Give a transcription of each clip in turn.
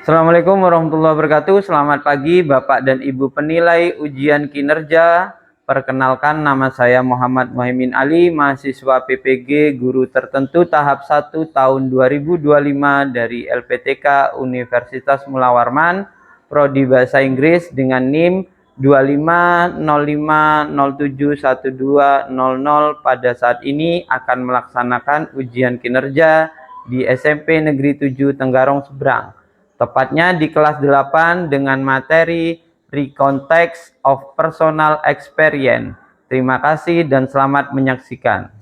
Assalamualaikum warahmatullahi wabarakatuh. Selamat pagi Bapak dan Ibu penilai ujian kinerja. Perkenalkan, nama saya Muhammad Muhaimin Ali, mahasiswa PPG Guru Tertentu tahap 1 tahun 2025 dari LPTK Universitas Mula Warman, Prodi Bahasa Inggris dengan NIM 2505071200. Pada saat ini akan melaksanakan ujian kinerja di SMP Negeri 7 Tenggarong Seberang. Tepatnya di kelas 8 dengan materi Recontext of Personal Experience. Terima kasih dan selamat menyaksikan.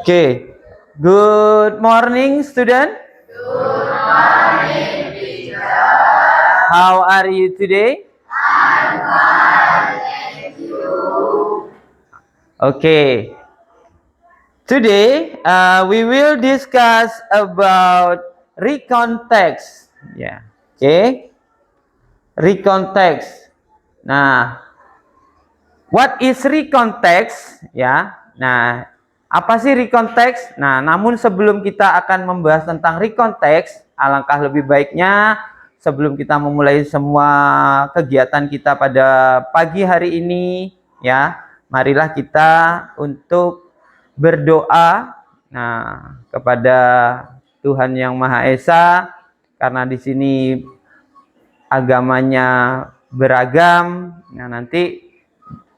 Okay. Good morning, student. Good morning, teacher. How are you today? I'm fine, thank you. Okay. Today, we will discuss about recontext. Ya, okay. Recontext. Nah, what is recontext? Ya, nah, apa sih recontext? Nah, namun sebelum kita akan membahas tentang recontext, alangkah lebih baiknya sebelum kita memulai semua kegiatan kita pada pagi hari ini, ya, marilah kita untuk berdoa kepada Tuhan Yang Maha Esa, karena di sini agamanya beragam. Nah, nanti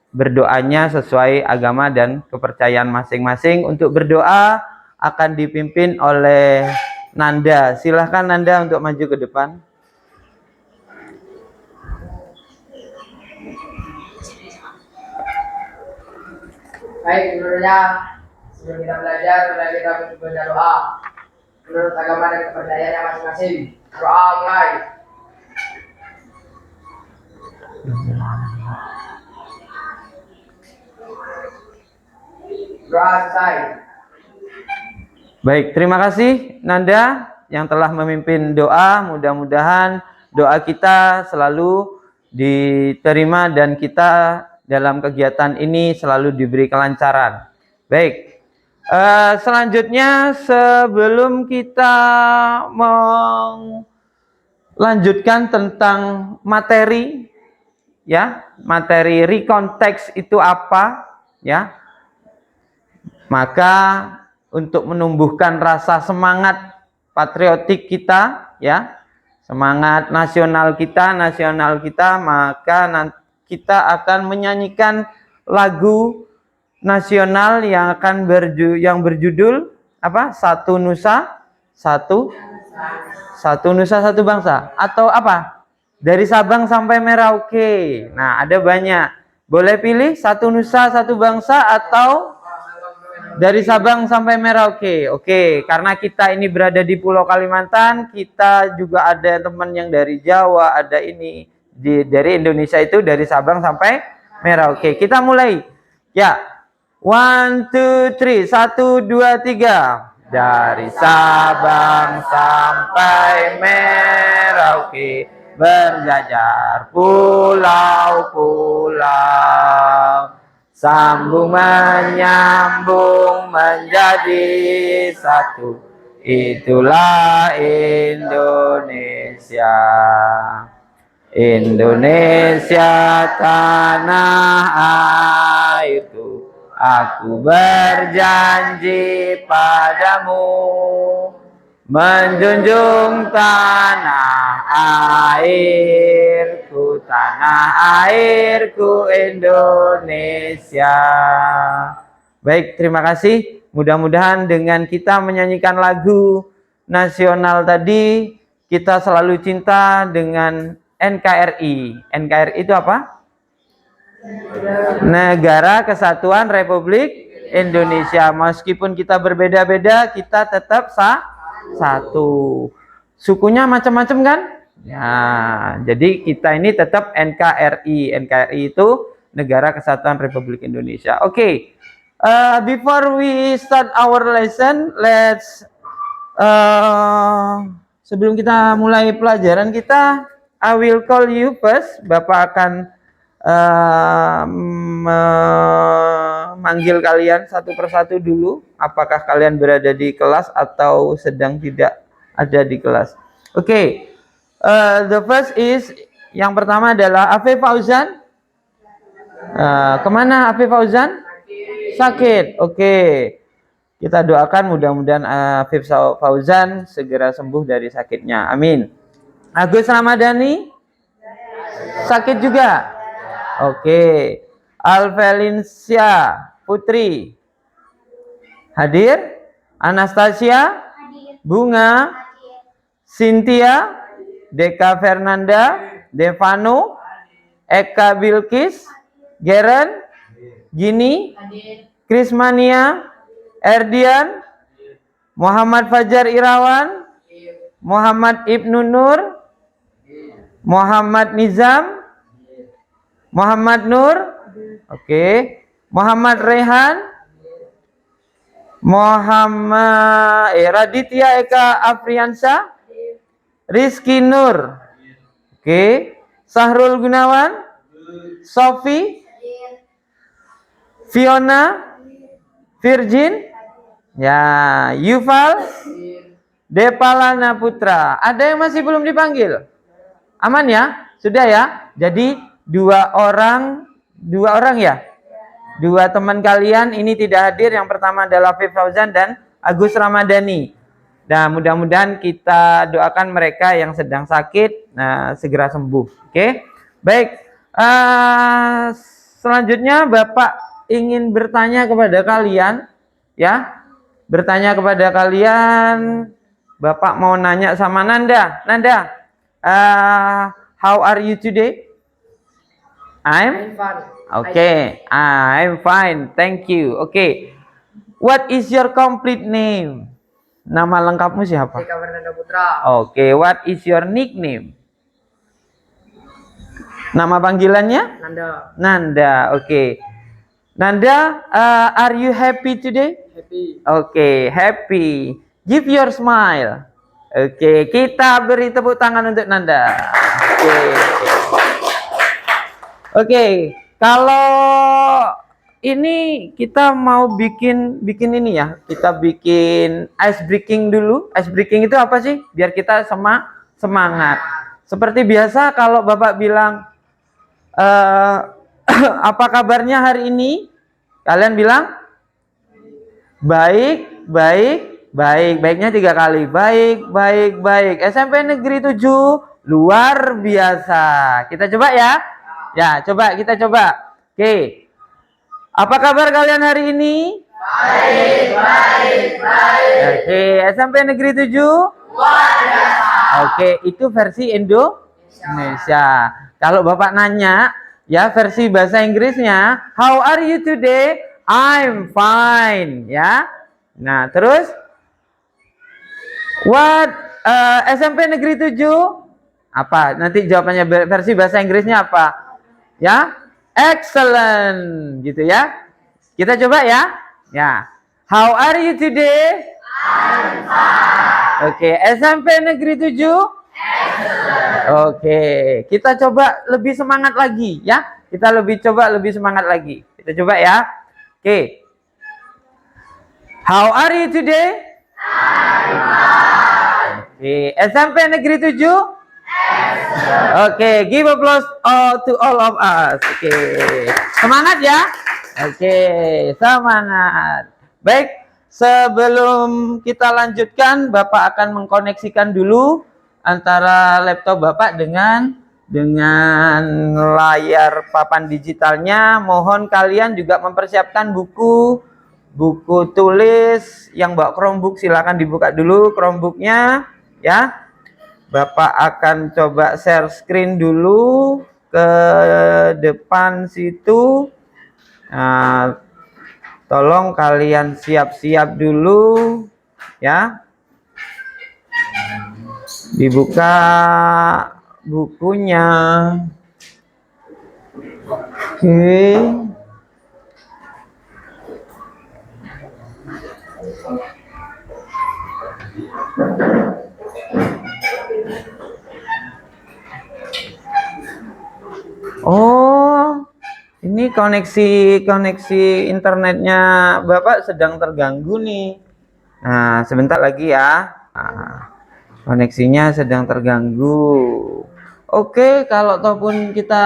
berdoanya sesuai agama dan kepercayaan masing-masing. Untuk berdoa akan dipimpin oleh Nanda. Silahkan Nanda untuk maju ke depan. Baik, menurutnya sebelum kita belajar, mari kita baca doa menurut agama dan kepercayaannya masing-masing. Doa mulai. Doa selesai. Baik, terima kasih Nanda yang telah memimpin doa. Mudah-mudahan doa kita selalu diterima dan kita dalam kegiatan ini selalu diberi kelancaran. Baik, selanjutnya sebelum kita melanjutkan tentang materi, ya, materi recontext itu apa, ya, maka untuk menumbuhkan rasa semangat patriotik kita, ya, semangat nasional kita, maka nanti kita akan menyanyikan lagu nasional yang akan berjudul apa? Satu Nusa, Satu Bangsa, atau apa? Dari Sabang sampai Merauke. Nah, ada banyak. Boleh pilih Satu Nusa, Satu Bangsa atau dari Sabang sampai Merauke. Oke, karena kita ini berada di Pulau Kalimantan, kita juga ada teman yang dari Jawa, ada ini dari Indonesia itu dari Sabang sampai Merauke. Kita mulai. Ya. 1, 2, 3. 1, 2, 3. Dari Sabang sampai Merauke berjajar pulau-pulau, sambung menyambung menjadi satu, itulah Indonesia. Indonesia tanah airku, aku berjanji padamu, menjunjung tanah airku Indonesia. Baik, terima kasih. Mudah-mudahan dengan kita menyanyikan lagu nasional tadi, kita selalu cinta dengan NKRI. NKRI itu apa? Negara Kesatuan Republik Indonesia. Meskipun kita berbeda-beda, kita tetap satu. Sukunya macam-macam kan? Ya, jadi kita ini tetap NKRI. NKRI itu Negara Kesatuan Republik Indonesia. Oke. Before we start our lesson, let's sebelum kita mulai pelajaran kita, I will call you first. Bapak akan memanggil kalian satu persatu dulu. Apakah kalian berada di kelas atau sedang tidak ada di kelas? Oke. The first is, yang pertama adalah Afif Fauzan. Kemana Afif Fauzan? Sakit. Oke. Kita doakan mudah-mudahan Afif Fauzan segera sembuh dari sakitnya. Amin. Agus Ramadhani sakit juga. Oke. Alvelincia Putri hadir. Anastasia, Bunga, Cynthia, Deka Fernanda, Devano, Eka Bilkis, Geren, Gini, Krismania, Erdian, Muhammad Fajar Irawan, Muhammad Ibnu Nur, Muhammad Nizam, Muhammad Nur, oke, Muhammad Rehan, Muhammad Raditya Eka Afriansa, Rizky Nur, oke, Sahrul Gunawan, Sofi, Fiona, Virgin, ya, Yuval, Depalana Putra. Ada yang masih belum dipanggil? Aman ya? Sudah ya? Jadi dua orang ya? Dua teman kalian ini tidak hadir. Yang pertama adalah Afif Fauzan dan Agus Ramadhani. Dan mudah-mudahan kita doakan mereka yang sedang sakit segera sembuh. Oke? Baik. Selanjutnya Bapak ingin bertanya kepada kalian, ya? Bertanya kepada kalian. Bapak mau nanya sama Nanda. Nanda, how are you today? I'm fine. okay. I'm fine. Thank you. Okay. What is your complete name? Nama lengkapmu siapa? Deka Fernanda Putra. Okay. What is your nickname? Nama panggilannya? Nanda. Nanda. Okay. Nanda, are you happy today? Happy. Okay. Happy. Give your smile. Oke, kita beri tepuk tangan untuk Nanda. Oke, kalau ini kita mau bikin ini ya. Kita bikin ice breaking dulu. Ice breaking itu apa sih? Biar kita semangat. Seperti biasa kalau Bapak bilang apa kabarnya hari ini? Kalian bilang baik, baik. Baik, baiknya 3 kali. Baik, baik, baik. SMP Negeri 7 luar biasa. Kita coba ya. Ya, coba kita coba. Oke. Apa kabar kalian hari ini? Baik, baik, baik. Oke, SMP Negeri 7 Luar biasa. Oke, itu versi Indonesia. Kalau Bapak nanya, ya versi bahasa Inggrisnya, how are you today? I'm fine, ya. Nah, terus what SMP Negeri 7 apa? Nanti jawabannya versi bahasa Inggrisnya apa? Ya, excellent gitu ya. Kita coba ya. Ya. How are you today? I'm fine. Oke, SMP Negeri 7. Excellent. Oke, kita coba lebih semangat lagi ya. Kita coba lebih semangat lagi. Kita coba ya. Oke. How are you today? Oke, SMP Negeri 7. Oke, give applause to all of us. Oke, semangat ya. Oke, semangat. Baik, sebelum kita lanjutkan, Bapak akan mengkoneksikan dulu antara laptop Bapak dengan layar papan digitalnya. Mohon kalian juga mempersiapkan buku tulis yang bawa Chromebook, silakan dibuka dulu Chromebooknya ya. Bapak akan coba share screen dulu ke depan situ. Nah, tolong kalian siap-siap dulu ya. Dibuka bukunya. Oke. Oh, ini koneksi internetnya Bapak sedang terganggu nih. Nah, sebentar lagi ya. Nah, koneksinya sedang terganggu. Oke, kalau ataupun kita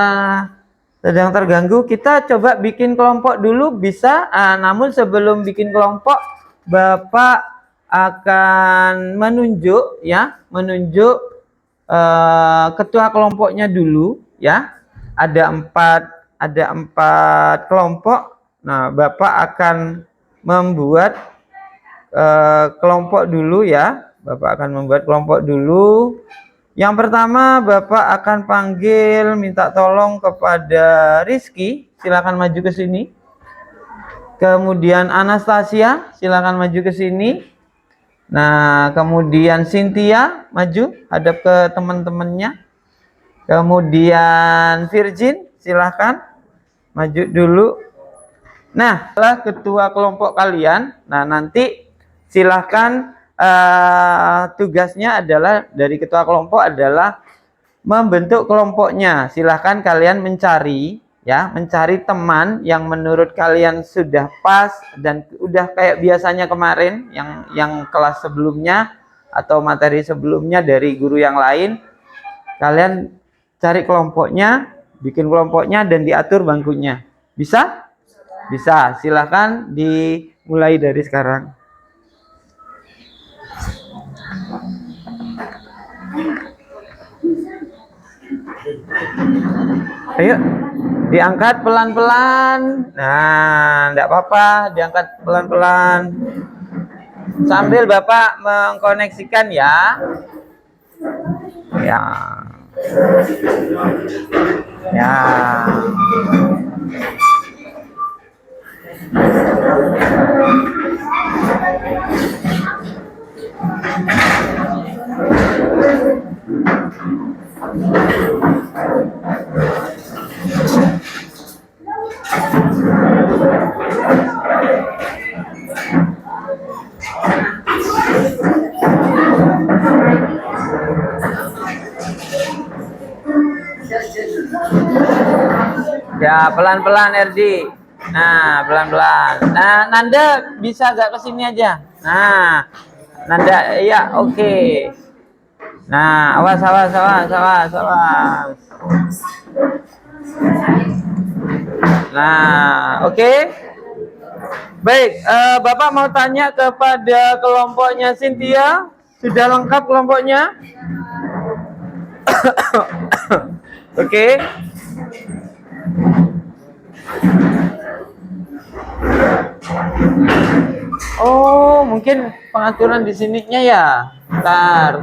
sedang terganggu, kita coba bikin kelompok dulu bisa. Namun sebelum bikin kelompok, Bapak akan menunjuk ketua kelompoknya dulu ya. Ada empat kelompok. Nah, Bapak akan membuat kelompok dulu ya. Bapak akan membuat kelompok dulu. Yang pertama, Bapak akan panggil, minta tolong kepada Rizky, silakan maju ke sini. Kemudian Anastasia, silakan maju ke sini. Nah, kemudian Cynthia, maju, hadap ke teman-temannya. Kemudian Virgin, silakan maju dulu. Nah, setelah ketua kelompok kalian, nah nanti silakan tugasnya adalah dari ketua kelompok adalah membentuk kelompoknya. Silahkan kalian mencari teman yang menurut kalian sudah pas dan udah kayak biasanya kemarin yang kelas sebelumnya atau materi sebelumnya dari guru yang lain. Kalian cari kelompoknya, bikin kelompoknya dan diatur bangkunya. Bisa? Bisa. Silahkan dimulai dari sekarang. Ayo, diangkat pelan-pelan. Nah, enggak apa-apa, diangkat pelan-pelan. Sambil Bapak mengkoneksikan ya. Ya. Ya. Ya, pelan-pelan RD. Nah, pelan-pelan. Nah, Nanda bisa gak kesini aja? Nah, Nanda, ya oke. Nah, awas. Nah, oke. Baik, Bapak mau tanya kepada kelompoknya Cynthia. Sudah lengkap kelompoknya? Oke. Oh, mungkin pengaturan di sininya ya. Tar.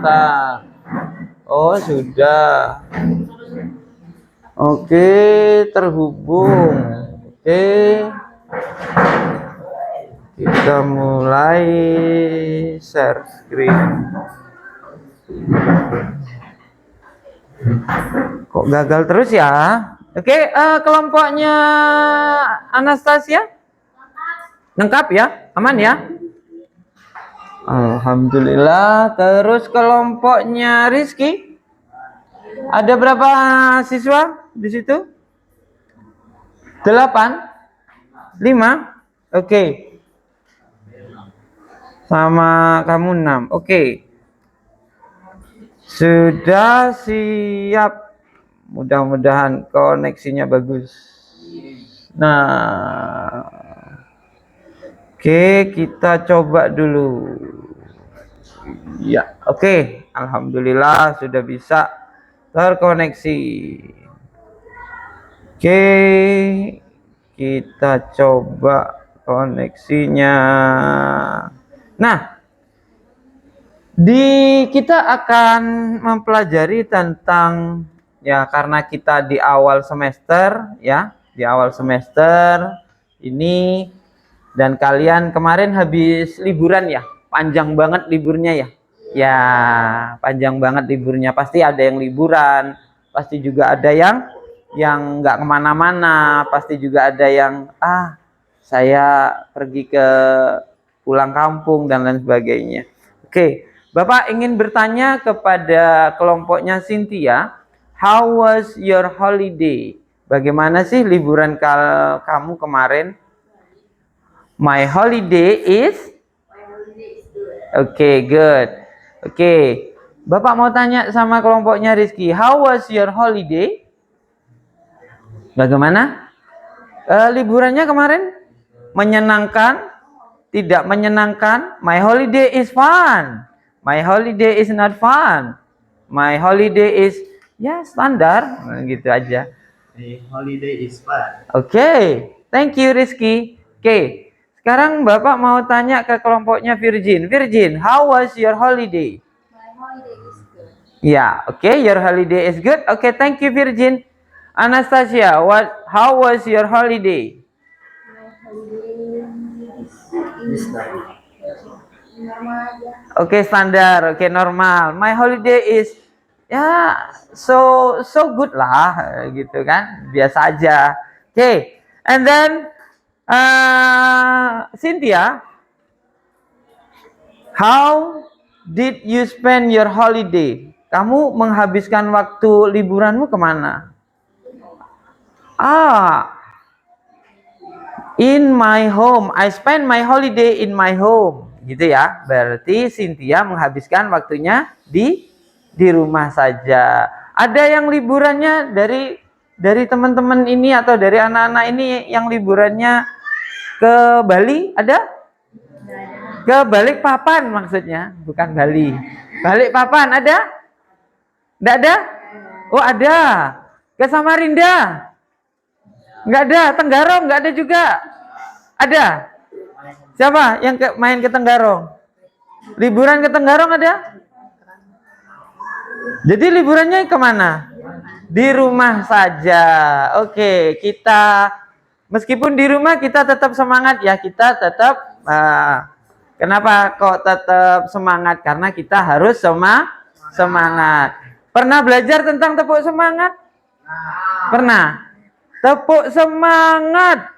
Oh, sudah. Oke, terhubung. Oke. Kita mulai share screen. Kok gagal terus ya? Oke, kelompoknya Anastasia? Lengkap ya? Aman ya? Alhamdulillah. Terus kelompoknya Rizky? Ada berapa siswa di situ? 8? 5? Oke. Sama kamu 6. Oke. Sudah siap. Mudah-mudahan koneksinya bagus. Nah, oke, kita coba dulu. Ya, oke. Alhamdulillah sudah bisa terkoneksi. Oke, kita coba koneksinya. Nah, kita akan mempelajari tentang ya, karena kita di awal semester ya, di awal semester ini dan kalian kemarin habis liburan ya, panjang banget liburnya ya. Ya, panjang banget liburnya, pasti ada yang liburan, pasti juga ada yang nggak kemana-mana, pasti juga ada yang saya pergi ke pulang kampung dan lain sebagainya. Oke, Bapak ingin bertanya kepada kelompoknya Cynthia, how was your holiday? Bagaimana sih liburan kamu kemarin? My holiday is okay, good. Oke. Bapak mau tanya sama kelompoknya Rizky, how was your holiday? Bagaimana? Liburannya kemarin? Menyenangkan? Tidak menyenangkan? My holiday is fun. My holiday is not fun. My holiday is ya standar, gitu aja. The holiday is fun. Oke, thank you Rizky. Oke, sekarang Bapak mau tanya ke kelompoknya Virgin. Virgin, how was your holiday? My holiday is good. Ya, oke, your holiday is good. Oke, thank you Virgin. Anastasia, how was your holiday? My holiday is normal aja. Oke, standar. Oke, normal. My holiday is ya so good lah, gitu kan. Biasa aja. Oke, and then Cynthia, how did you spend your holiday? Kamu menghabiskan waktu liburanmu kemana? In my home. I spend my holiday in my home. Gitu ya. Berarti Cynthia menghabiskan waktunya di rumah saja. Ada yang liburannya dari teman-teman ini atau dari anak-anak ini yang liburannya ke Bali? Ada? Ke Balikpapan maksudnya, bukan Bali. Balikpapan ada? Enggak ada? Oh, ada. Ke Samarinda? Enggak ada. Tenggarong enggak ada juga. Ada? Siapa yang main ke Tenggarong? Liburan ke Tenggarong ada? Jadi liburannya kemana? Di rumah saja. Oke, kita meskipun di rumah kita tetap semangat ya. Kita tetap kenapa kok tetap semangat? Karena kita harus semangat. Pernah belajar tentang tepuk semangat? Pernah? Tepuk semangat.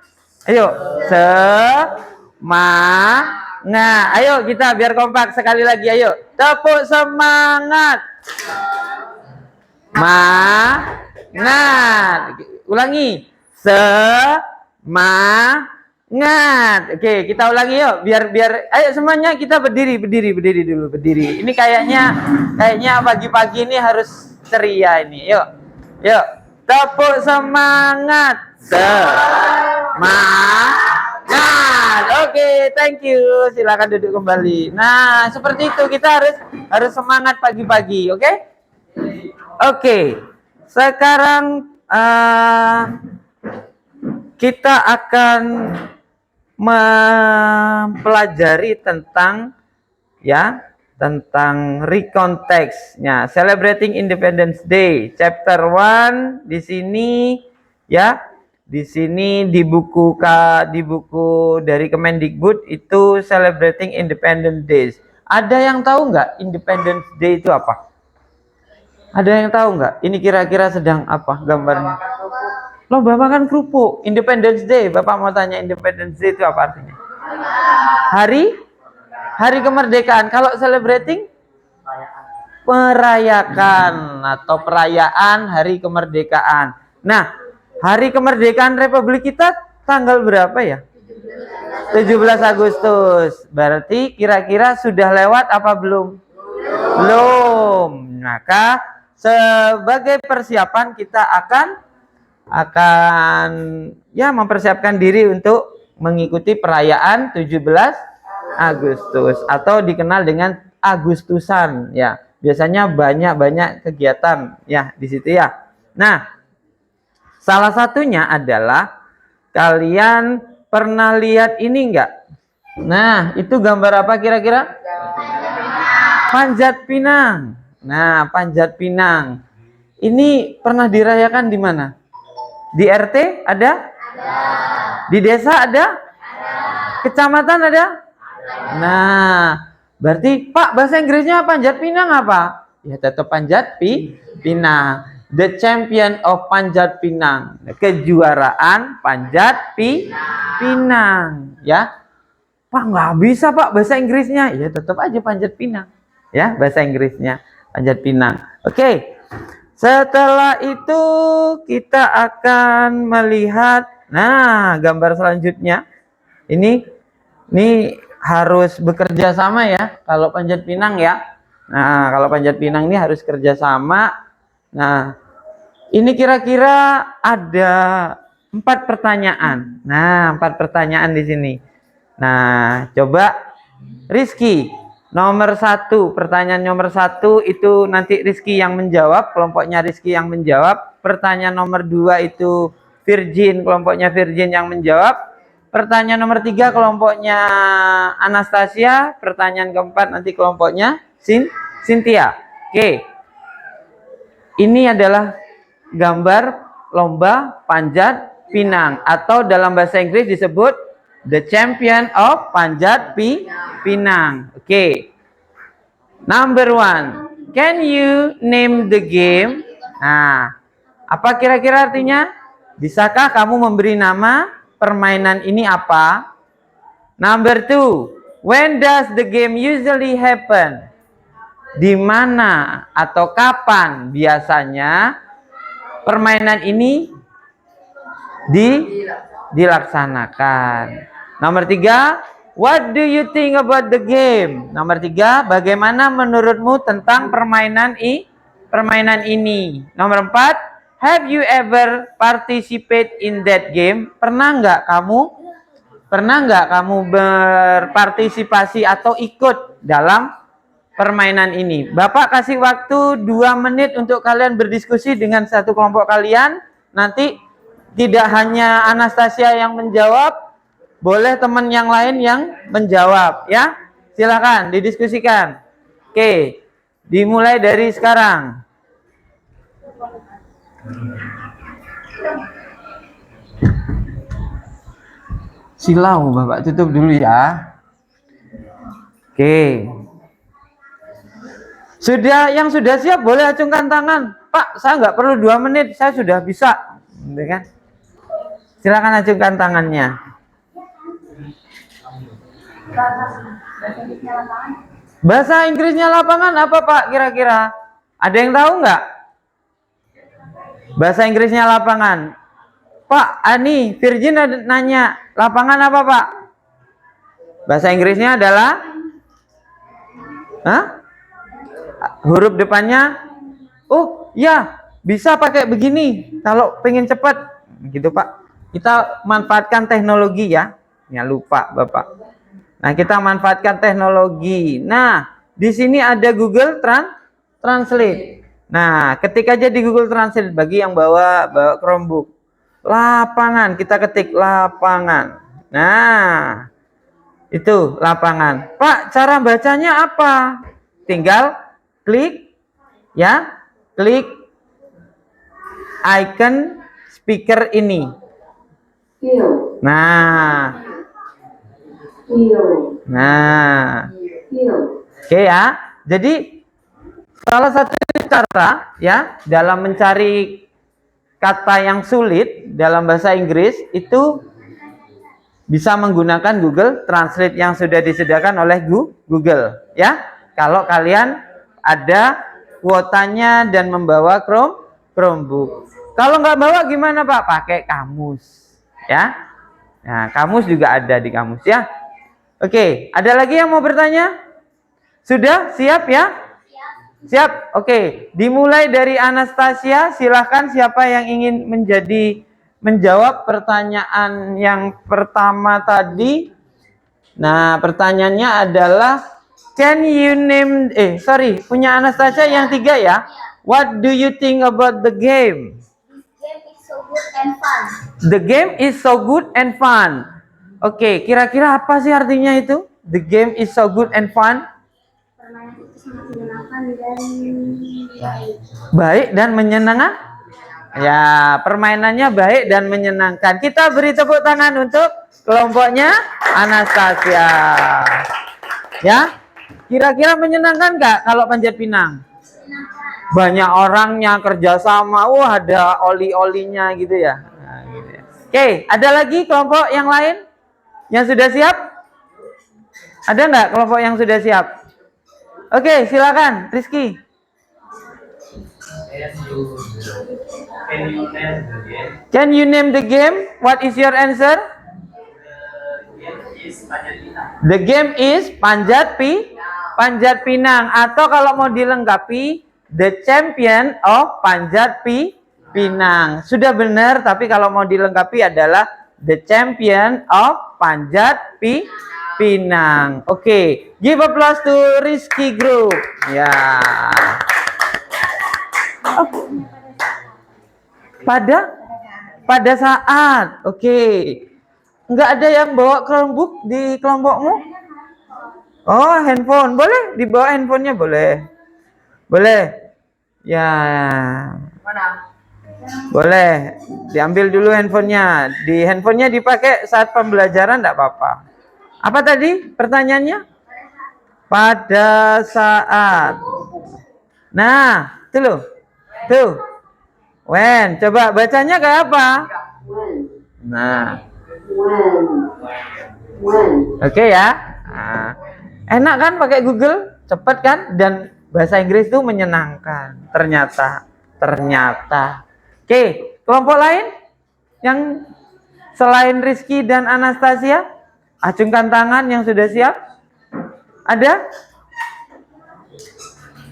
Ayo, semangat. Ayo kita biar kompak sekali lagi. Ayo, tepuk semangat. Semangat. Ulangi. Semangat. Oke, kita ulangi yuk. Biar ayo semuanya kita berdiri dulu, berdiri. Ini kayaknya pagi-pagi ini harus ceria ini. Yuk. Tepuk semangat. Semangat. Oke, thank you. Silakan duduk kembali. Nah, seperti itu kita harus semangat pagi-pagi, oke? Oke. Sekarang kita akan mempelajari tentang recontext-nya, Celebrating Independence Day, chapter 1 di sini ya. Di sini di buku dari Kemendikbud itu Celebrating Independence Days. Ada yang tahu nggak Independence Day itu apa? Ada yang tahu nggak? Ini kira-kira sedang apa gambarnya? Lomba makan kerupuk. Independence Day. Bapak mau tanya Independence Day itu apa artinya? Hari kemerdekaan. Kalau celebrating? Merayakan atau perayaan hari kemerdekaan. Nah, hari kemerdekaan Republik kita tanggal berapa ya? 17 Agustus. Berarti kira-kira sudah lewat apa belum? Belum. Maka sebagai persiapan kita akan mempersiapkan diri untuk mengikuti perayaan 17 Agustus atau dikenal dengan Agustusan ya. Biasanya banyak kegiatan ya di situ ya. Nah, salah satunya adalah kalian pernah lihat ini enggak? Nah, itu gambar apa kira-kira? Panjat Pinang. Nah, Panjat Pinang. Ini pernah dirayakan di mana? Di RT ada? Di desa ada? Kecamatan ada? Nah, berarti Pak bahasa Inggrisnya Panjat Pinang apa? Ya tetap Panjat Pinang. The Champion of Panjat Pinang. Kejuaraan Panjat Pinang. Ya. Pak nggak bisa Pak bahasa Inggrisnya. Ya tetap aja Panjat Pinang. Ya bahasa Inggrisnya Panjat Pinang. Oke. Setelah itu kita akan melihat, nah, gambar selanjutnya. Ini harus bekerja sama ya, kalau Panjat Pinang ya. Nah, kalau Panjat Pinang ini harus kerja sama. Nah, ini kira-kira ada 4 pertanyaan. Nah, 4 pertanyaan di sini. Nah, coba Rizky, nomor 1, pertanyaan nomor 1 itu nanti Rizky yang menjawab, kelompoknya Rizky yang menjawab. Pertanyaan nomor 2 itu Virgin, kelompoknya Virgin yang menjawab. Pertanyaan nomor 3 kelompoknya Anastasia. Pertanyaan keempat nanti kelompoknya Cynthia. Oke. Ini adalah gambar lomba panjat pinang, atau dalam bahasa Inggris disebut the champion of panjat pinang. Oke. Number 1. Can you name the game? Nah, apa kira-kira artinya? Bisakah kamu memberi nama permainan ini apa? Number 2. When does the game usually happen? Di mana atau kapan biasanya permainan ini dilaksanakan? Nomor 3, what do you think about the game? Nomor 3, bagaimana menurutmu tentang permainan ini? Nomor 4, have you ever participate in that game? Pernah nggak kamu berpartisipasi atau ikut dalam permainan ini? Bapak kasih waktu 2 menit untuk kalian berdiskusi dengan satu kelompok kalian. Nanti tidak hanya Anastasia yang menjawab, boleh teman yang lain yang menjawab ya. Silakan didiskusikan. Oke, dimulai dari sekarang. Silau Bapak tutup dulu ya. Oke. Yang sudah siap boleh acungkan tangan. Pak, saya nggak perlu 2 menit, saya sudah bisa. Gitu kan? Silakan acungkan tangannya. Bahasa Inggrisnya lapangan apa Pak kira-kira? Ada yang tahu nggak? Bahasa Inggrisnya lapangan. Pak, Ani, Virgin nanya, lapangan apa Pak? Bahasa Inggrisnya adalah? Huruf depannya, oh ya, bisa pakai begini kalau pengen cepat gitu Pak. Kita manfaatkan teknologi ya. Ya lupa Bapak. Nah, kita manfaatkan teknologi. Nah, di sini ada Google Translate. Nah, ketik aja di Google Translate bagi yang bawa Chromebook. Lapangan, kita ketik lapangan. Nah, itu lapangan. Pak, cara bacanya apa? Tinggal klik ya, klik icon speaker ini. Nah, oke ya. Jadi salah satu cara ya dalam mencari kata yang sulit dalam bahasa Inggris itu bisa menggunakan Google Translate yang sudah disediakan oleh Google ya. Kalau kalian ada kuotanya dan membawa Chromebook. Kalau nggak bawa gimana Pak? Pakai kamus ya. Nah, kamus juga ada di kamus ya. Oke, ada lagi yang mau bertanya? Sudah siap ya? Siap. Oke, dimulai dari Anastasia. Silahkan siapa yang ingin menjawab pertanyaan yang pertama tadi. Nah, pertanyaannya adalah can you name punya Anastasia yang 3 ya. What do you think about the game? Game is so good and fun. The game is so good and fun. Oke, kira-kira apa sih artinya itu? The game is so good and fun. Permainan itu sangat menyenangkan dan Baik dan menyenangkan. Ya, permainannya baik dan menyenangkan. Kita beri tepuk tangan untuk kelompoknya Anastasia. Ya, kira-kira menyenangkan nggak kalau panjat pinang? Banyak orangnya kerjasama, wah ada oli-olinya gitu ya. Nah, gitu ya. Oke, ada lagi kelompok yang lain yang sudah siap? Ada nggak kelompok yang sudah siap? Oke, silakan Rizky. Can you name the game? Can you name the game? What is your answer? The game is Panjat Panjat Pinang, atau kalau mau dilengkapi the champion of Pinang. Sudah benar, tapi kalau mau dilengkapi adalah the champion of Pinang. Oke, give applause to Rizky Group. Ya. Oh. Pada saat. Oke. Nggak ada yang bawa Chromebook di kelompokmu? Oh, handphone. Boleh dibawa handphonenya, boleh. Boleh. Ya. Mana? Boleh. Diambil dulu handphonenya. Di handphonenya dipakai saat pembelajaran enggak apa-apa. Apa tadi pertanyaannya? Pada saat. Nah, itu loh. Tuh. When. Coba bacanya kayak apa? Nah. Oke ya. Nah, enak kan pakai Google? Cepat kan? Dan bahasa Inggris itu menyenangkan. Ternyata. Oke, kelompok lain yang selain Rizky dan Anastasia, acungkan tangan yang sudah siap. Ada?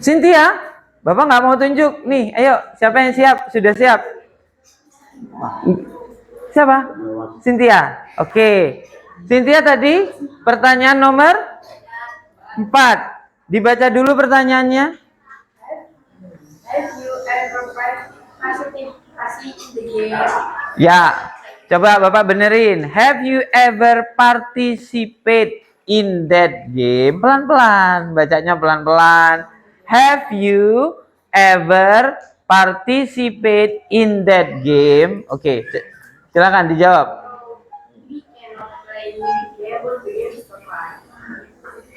Cynthia, Bapak nggak mau tunjuk. Nih, ayo, siapa yang siap? Sudah siap? Siapa? Cynthia. Oke. Cynthia tadi pertanyaan nomor 4. Dibaca dulu pertanyaannya. Have you ever participate in the game? Ya, coba Bapak benerin. Have you ever participate in that game? Pelan-pelan, bacanya pelan-pelan. Have you ever participate in that game? Oke, silakan dijawab.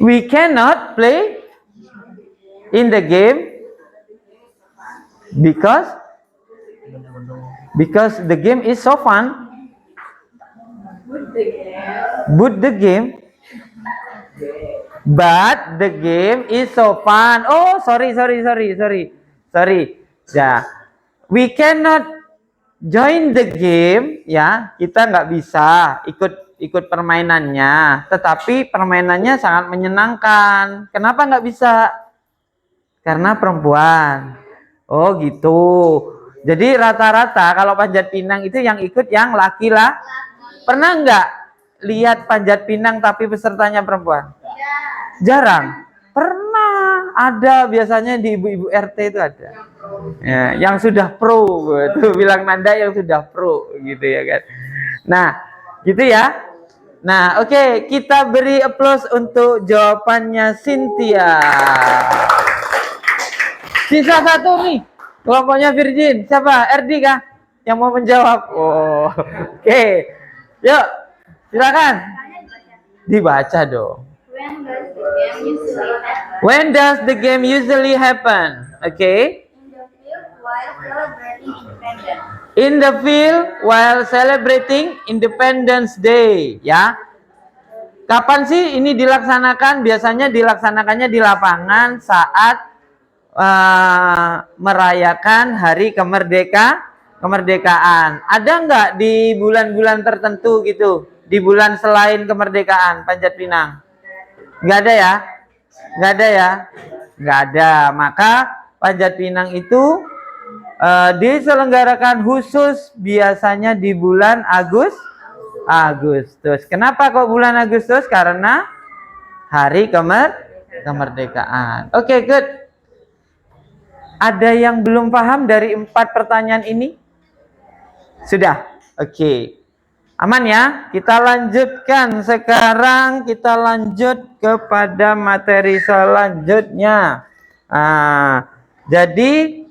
We cannot play in the game because the game is so fun. But the game is so fun. Oh, sorry. Ya, we cannot join the game. Ya, kita nggak bisa ikut permainannya. Tetapi permainannya sangat menyenangkan. Kenapa nggak bisa? Karena perempuan. Oh gitu. Jadi rata-rata kalau panjat pinang itu yang ikut yang laki-laki. Pernah nggak lihat panjat pinang tapi pesertanya perempuan? Jarang. Pernah. Ada biasanya di ibu-ibu RT itu ada. Ya, yang sudah pro, itu bilang Nanda yang sudah pro gitu ya kan. Nah, gitu ya. Nah, oke, kita beri applause untuk jawabannya Cynthia. Sisa satu nih, kelompoknya Virgin. Siapa? RD kah? Yang mau menjawab? Oh, oke. Yuk, silakan. Dibaca dong. When does the game usually happen? Oke. In the field while celebrating Independence Day. Ya. Kapan sih ini dilaksanakan? Biasanya dilaksanakannya di lapangan saat merayakan hari kemerdekaan. Ada nggak di bulan-bulan tertentu gitu? Di bulan selain kemerdekaan panjat pinang? Nggak ada ya? Nggak ada ya? Nggak ada. Maka panjat pinang itu diselenggarakan khusus biasanya di bulan Agustus. Kenapa kok bulan Agustus? Karena hari kemerdekaan. Oke, good. Ada yang belum paham dari 4 pertanyaan ini? Sudah? Oke. Aman ya? Kita lanjutkan sekarang. Kita lanjut kepada materi selanjutnya. Jadi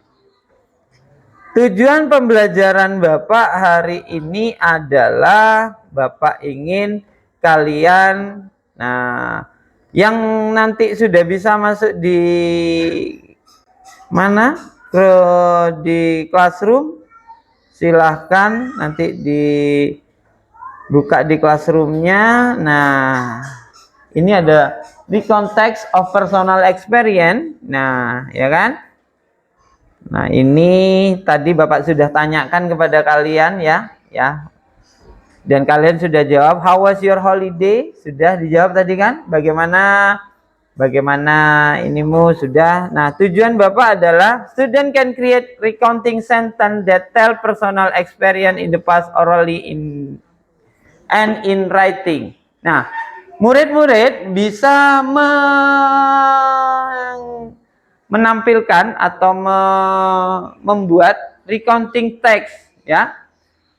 tujuan pembelajaran Bapak hari ini adalah Bapak ingin kalian, yang nanti sudah bisa masuk di mana? Di classroom, silahkan nanti dibuka di classroomnya. Nah, ini ada the context of personal experience. Nah, ya kan? Nah, ini tadi Bapak sudah tanyakan kepada kalian ya, ya. Dan kalian sudah jawab, how was your holiday? Sudah dijawab tadi kan? Bagaimana inimu sudah. Nah, tujuan Bapak adalah student can create recounting sentence that tell personal experience in the past orally and in writing. Nah, murid-murid bisa menampilkan atau membuat recounting text ya.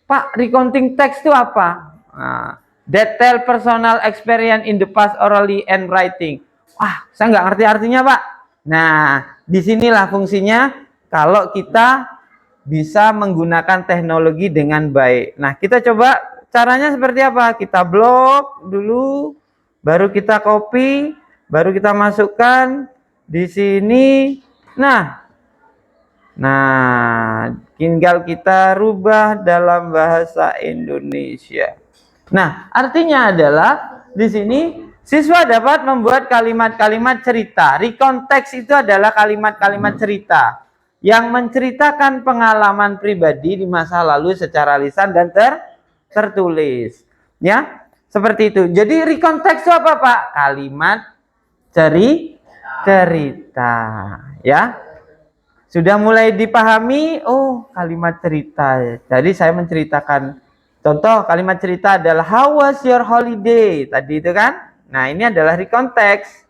Pak, recounting text itu apa? Nah, that tell personal experience in the past orally and writing. Wah, saya nggak ngerti artinya, Pak. Nah, disinilah fungsinya kalau kita bisa menggunakan teknologi dengan baik. Nah, kita coba caranya seperti apa? Kita blok dulu, baru kita copy, baru kita masukkan di sini. Nah, tinggal kita rubah dalam bahasa Indonesia. Nah, artinya adalah di sini siswa dapat membuat kalimat-kalimat cerita. Recount text itu adalah kalimat-kalimat cerita yang menceritakan pengalaman pribadi di masa lalu secara lisan dan tertulis. Ya, seperti itu. Jadi recount text itu apa, Pak? Kalimat cerita, ya. Sudah mulai dipahami? Oh, kalimat cerita. Jadi saya menceritakan. Contoh kalimat cerita adalah how was your holiday? Tadi itu kan? Nah, ini adalah recount text.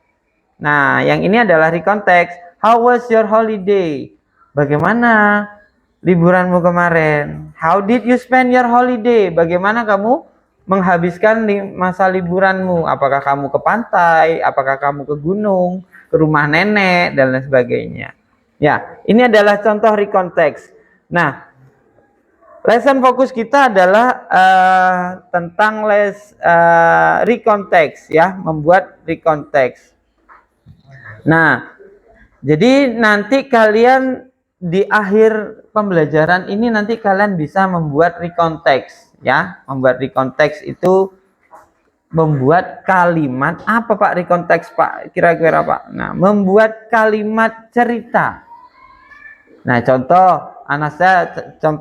Nah, yang ini adalah recount text. How was your holiday? Bagaimana liburanmu kemarin? How did you spend your holiday? Bagaimana kamu menghabiskan masa liburanmu? Apakah kamu ke pantai? Apakah kamu ke gunung? Ke rumah nenek? Dan lain sebagainya. Ya, ini adalah contoh recount text. Nah, lesson fokus kita adalah tentang recount text ya, membuat recount text. Nah, jadi nanti kalian di akhir pembelajaran ini nanti kalian bisa membuat recount text ya. Membuat recount text itu membuat kalimat apa, Pak? Recount text, Pak, kira-kira, Pak? Nah, membuat kalimat cerita. Nah, contoh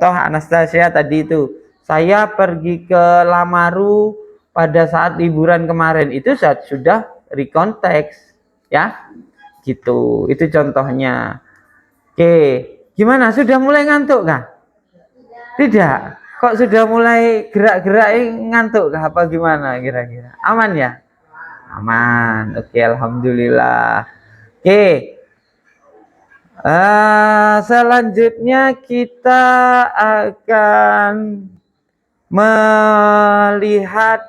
Anastasia tadi itu, saya pergi ke Lamaru pada saat liburan kemarin, itu sudah recount text ya, gitu. Itu contohnya. Oke, gimana? Sudah mulai ngantuk kah? Tidak. Kok sudah mulai gerak-gerak ngantuk kah? Apa gimana kira-kira? Aman ya? Aman. Oke, alhamdulillah. Oke. Selanjutnya kita akan melihat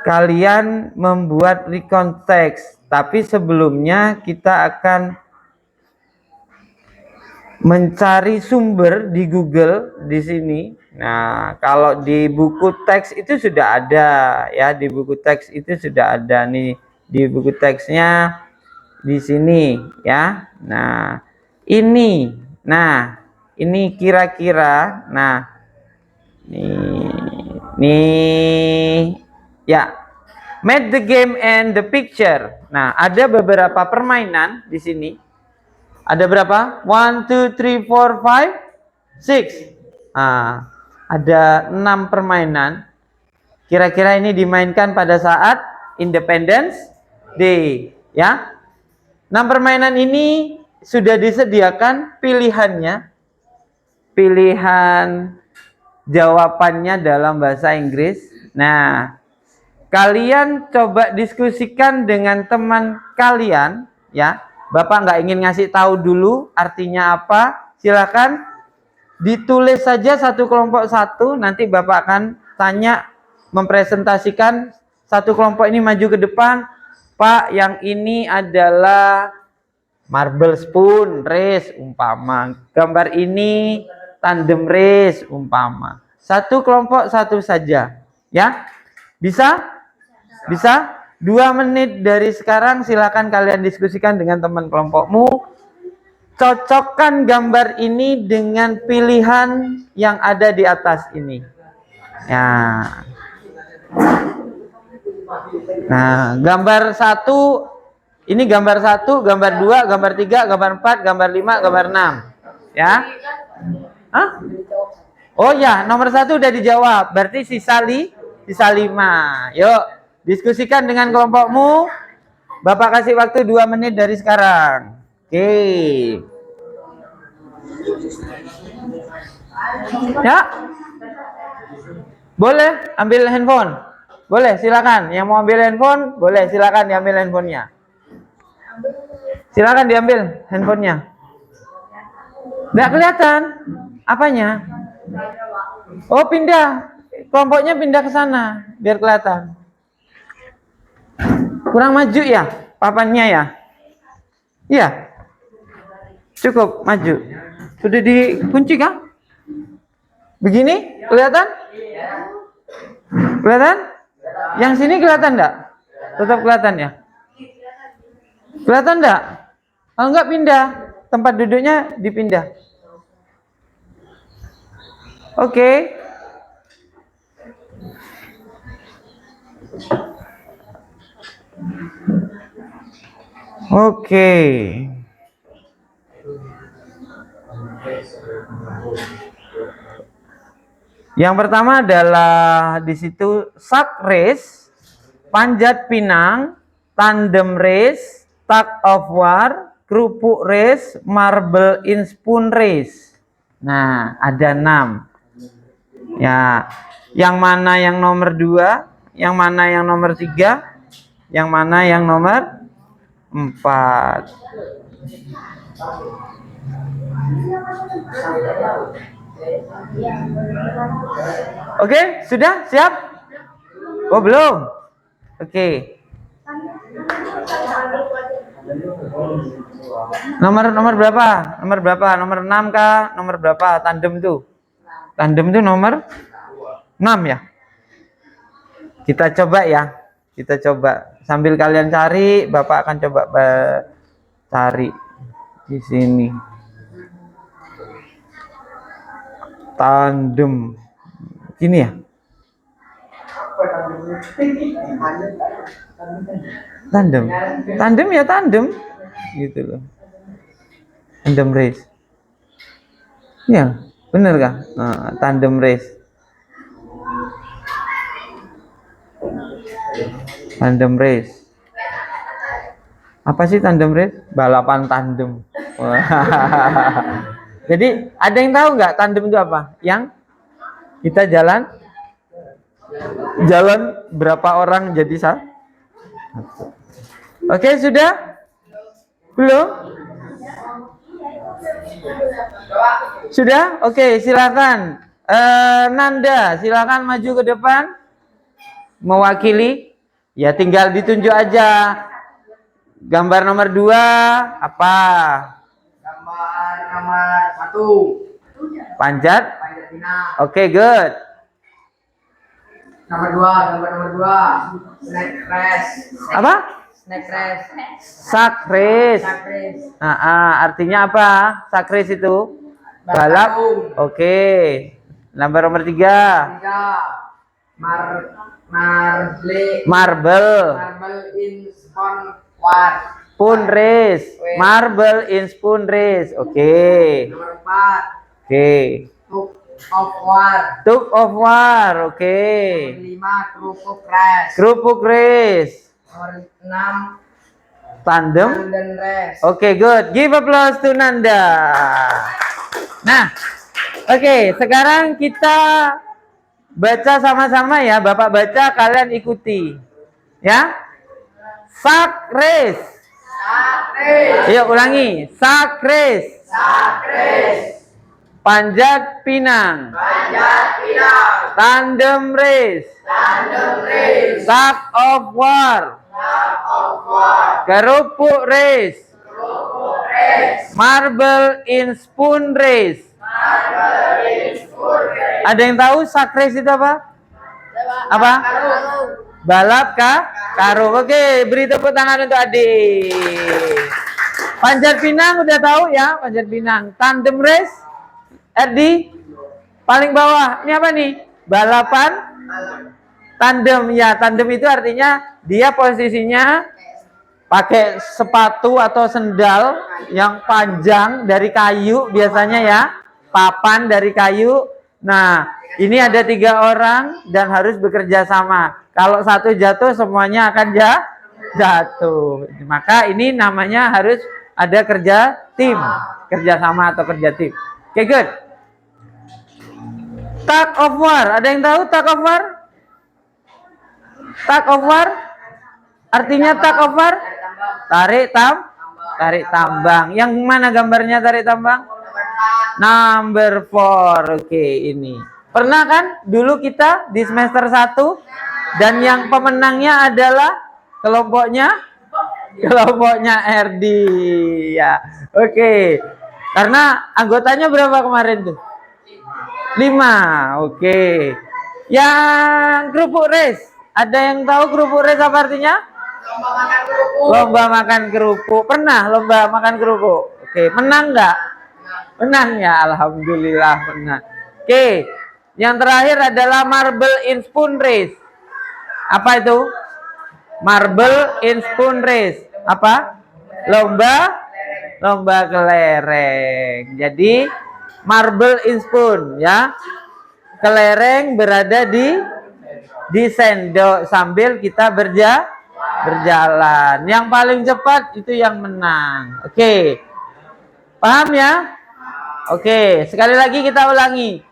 kalian membuat recount text, tapi sebelumnya kita akan mencari sumber di Google di sini. Nah, kalau di buku teks itu sudah ada ya, di buku teks itu sudah ada nih, di buku teksnya di sini ya. Nah, ini kira-kira, nah, nih ya, made the game and the picture. Nah, ada beberapa permainan di sini. Ada berapa? 1, 2, 3, 4, 5, 6. Ada 6 permainan. Kira-kira ini dimainkan pada saat Independence Day ya. 6 permainan ini sudah disediakan pilihannya. Pilihan jawabannya dalam bahasa Inggris. Nah, kalian coba diskusikan dengan teman kalian ya. Bapak nggak ingin ngasih tahu dulu artinya apa. Silakan ditulis saja satu kelompok satu. Nanti Bapak akan tanya, mempresentasikan satu kelompok ini maju ke depan. Pak, yang ini adalah marble spoon race umpama. Gambar ini tandem race umpama. Satu kelompok satu saja. Ya? Bisa? Bisa? 2 menit dari sekarang silakan kalian diskusikan dengan teman kelompokmu. Cocokkan gambar ini dengan pilihan yang ada di atas ini. Ya. Nah, gambar 1 Ini gambar 1, gambar 2, gambar 3, gambar 4, gambar 5, gambar 6. Ya. Hah? Oh ya, nomor 1 udah dijawab. Berarti sisa 5. Yuk, diskusikan dengan kelompokmu. Bapak kasih waktu 2 menit dari sekarang. Oke. Ya. Boleh ambil handphone. Boleh, silakan. Yang mau ambil handphone, boleh silakan diambil handphonenya. Silakan diambil handphonenya. Nggak kelihatan apanya? Oh, pindah. Kelompoknya pindah ke sana biar kelihatan. Kurang maju ya papannya ya? Iya. Cukup maju. Sudah dikunci kah? Begini kelihatan? Kelihatan? Yang sini kelihatan enggak? Tetap kelihatan ya? Kelihatan enggak? Kalau enggak pindah, tempat duduknya dipindah. Oke. Oke. Yang pertama adalah di situ sack race, panjat pinang, tandem race, tug of war, kerupuk race, marble in spoon race. Nah, ada 6. Ya, yang mana yang nomor 2, yang mana yang nomor 3, yang mana yang nomor 4. Oke, sudah siap? Oh, belum. Oke. Nomor berapa? Nomor berapa? Nomor 6 kah? Nomor berapa? Tandem tuh. Tandem tuh nomor 6 ya. Kita coba ya. Kita coba sambil kalian cari, Bapak akan coba cari di sini. Tandem. Gini ya. Tandem. Tandem ya tandem. Gitu loh. Tandem race. Ya, bener kah? Nah, tandem race. Tandem race. Apa sih tandem race? Balapan tandem. Jadi ada yang tahu nggak tandem itu apa? Yang kita jalan berapa orang jadi satu? Oke, sudah? Belum? Sudah? Oke, silakan. Nanda, silakan maju ke depan. Mewakili. Ya, tinggal ditunjuk aja. Gambar nomor 2 apa? Gambar nomor 1. Panjat. Panjat pinang. Oke, good. Nomor 2, gambar nomor 2. Snack race. Apa? Snack race. Sack race. Snack race. Artinya apa? Sack race itu balap. Oke. Nomor 3. 3. Marble in spoon war. Spoon race. Marble in spoon race. Oke. Nomor 4. Oke. Tug of war. Tug of war. Oke. Nomor 5. Kerupuk race. Kerupuk race. Nomor 6. Tandem. Tandem race. Oke, good. Give applause to Nanda. Nah, oke, sekarang kita baca sama-sama ya. Bapak baca, kalian ikuti. Ya. Sack race. Sack race. Ayo ulangi. Sack race. Sack race. Panjat pinang. Panjat pinang. Tandem race. Tandem race. Tug of war. Tug of war. Kerupuk race. Kerupuk race. Marble in spoon race. Marble in spoon race. Ada yang tahu sack race itu apa? Apa? Balap karung. Oke, beri tepuk tangan untuk adik. Panjat pinang udah tahu ya, panjat pinang. Tandem race, Erdi paling bawah. Ini apa nih? Balapan tandem ya. Tandem itu artinya dia posisinya pakai sepatu atau sendal yang panjang dari kayu biasanya ya, papan dari kayu. Nah, ini ada 3 orang dan harus bekerja sama. Kalau satu jatuh, semuanya akan jatuh. Maka ini namanya harus ada kerja tim, kerja sama atau kerja tim. Oke, good. Tug of war, ada yang tahu tug of war? Tug of war? Artinya tug of war? Tarik tambang. Yang mana gambarnya tarik tambang? Number 4. Oke, ini. Pernah kan dulu kita di semester 1 dan yang pemenangnya adalah kelompoknya RD ya. Oke. Karena anggotanya berapa kemarin tuh? 5. Oke. Yang kerupuk race. Ada yang tahu kerupuk race apa artinya? Lomba makan kerupuk. Pernah lomba makan kerupuk? Oke, menang nggak? Menang ya, alhamdulillah menang. Oke, yang terakhir adalah marble in spoon race. Apa itu? Marble in spoon race. Apa? Lomba kelereng. Jadi marble in spoon ya. Kelereng berada di sendok sambil kita berjalan. Yang paling cepat itu yang menang. Oke. Paham ya? Oke, sekali lagi kita ulangi.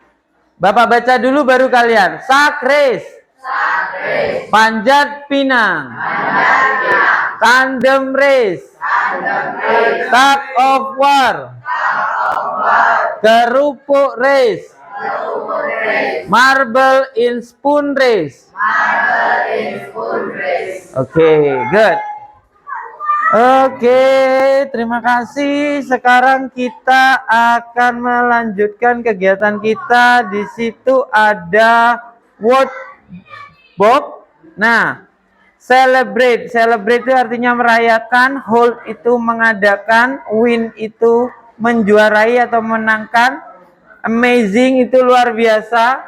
Bapak baca dulu baru kalian. Sack race. Panjat pinang. Tandem race. Tug of war. Kerupuk race. Marble in spoon race. Oke, good. Oke, terima kasih. Sekarang kita akan melanjutkan kegiatan kita. Di situ ada word box. Nah, celebrate. Celebrate itu artinya merayakan. Hold itu mengadakan. Win itu menjuarai atau menangkan. Amazing itu luar biasa.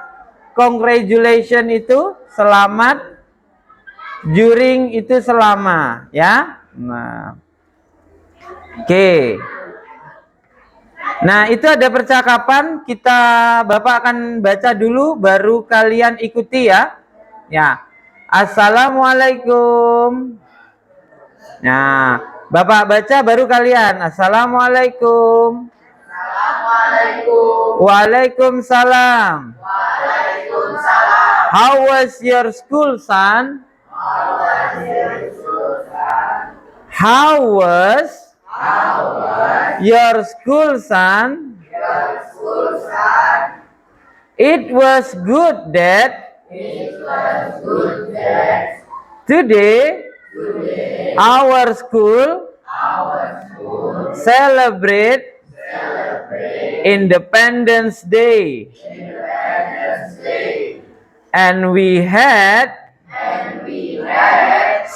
Congratulations itu selamat. During itu selama, ya. Nah, oke. Nah, itu ada percakapan. Bapak akan baca dulu, baru kalian ikuti ya. Ya, assalamualaikum. Nah, Bapak baca baru kalian. Assalamualaikum. Waalaikumsalam. How was your school, son? How was your school, son? It was good, Dad. Today, our school celebrate Independence Day. And we had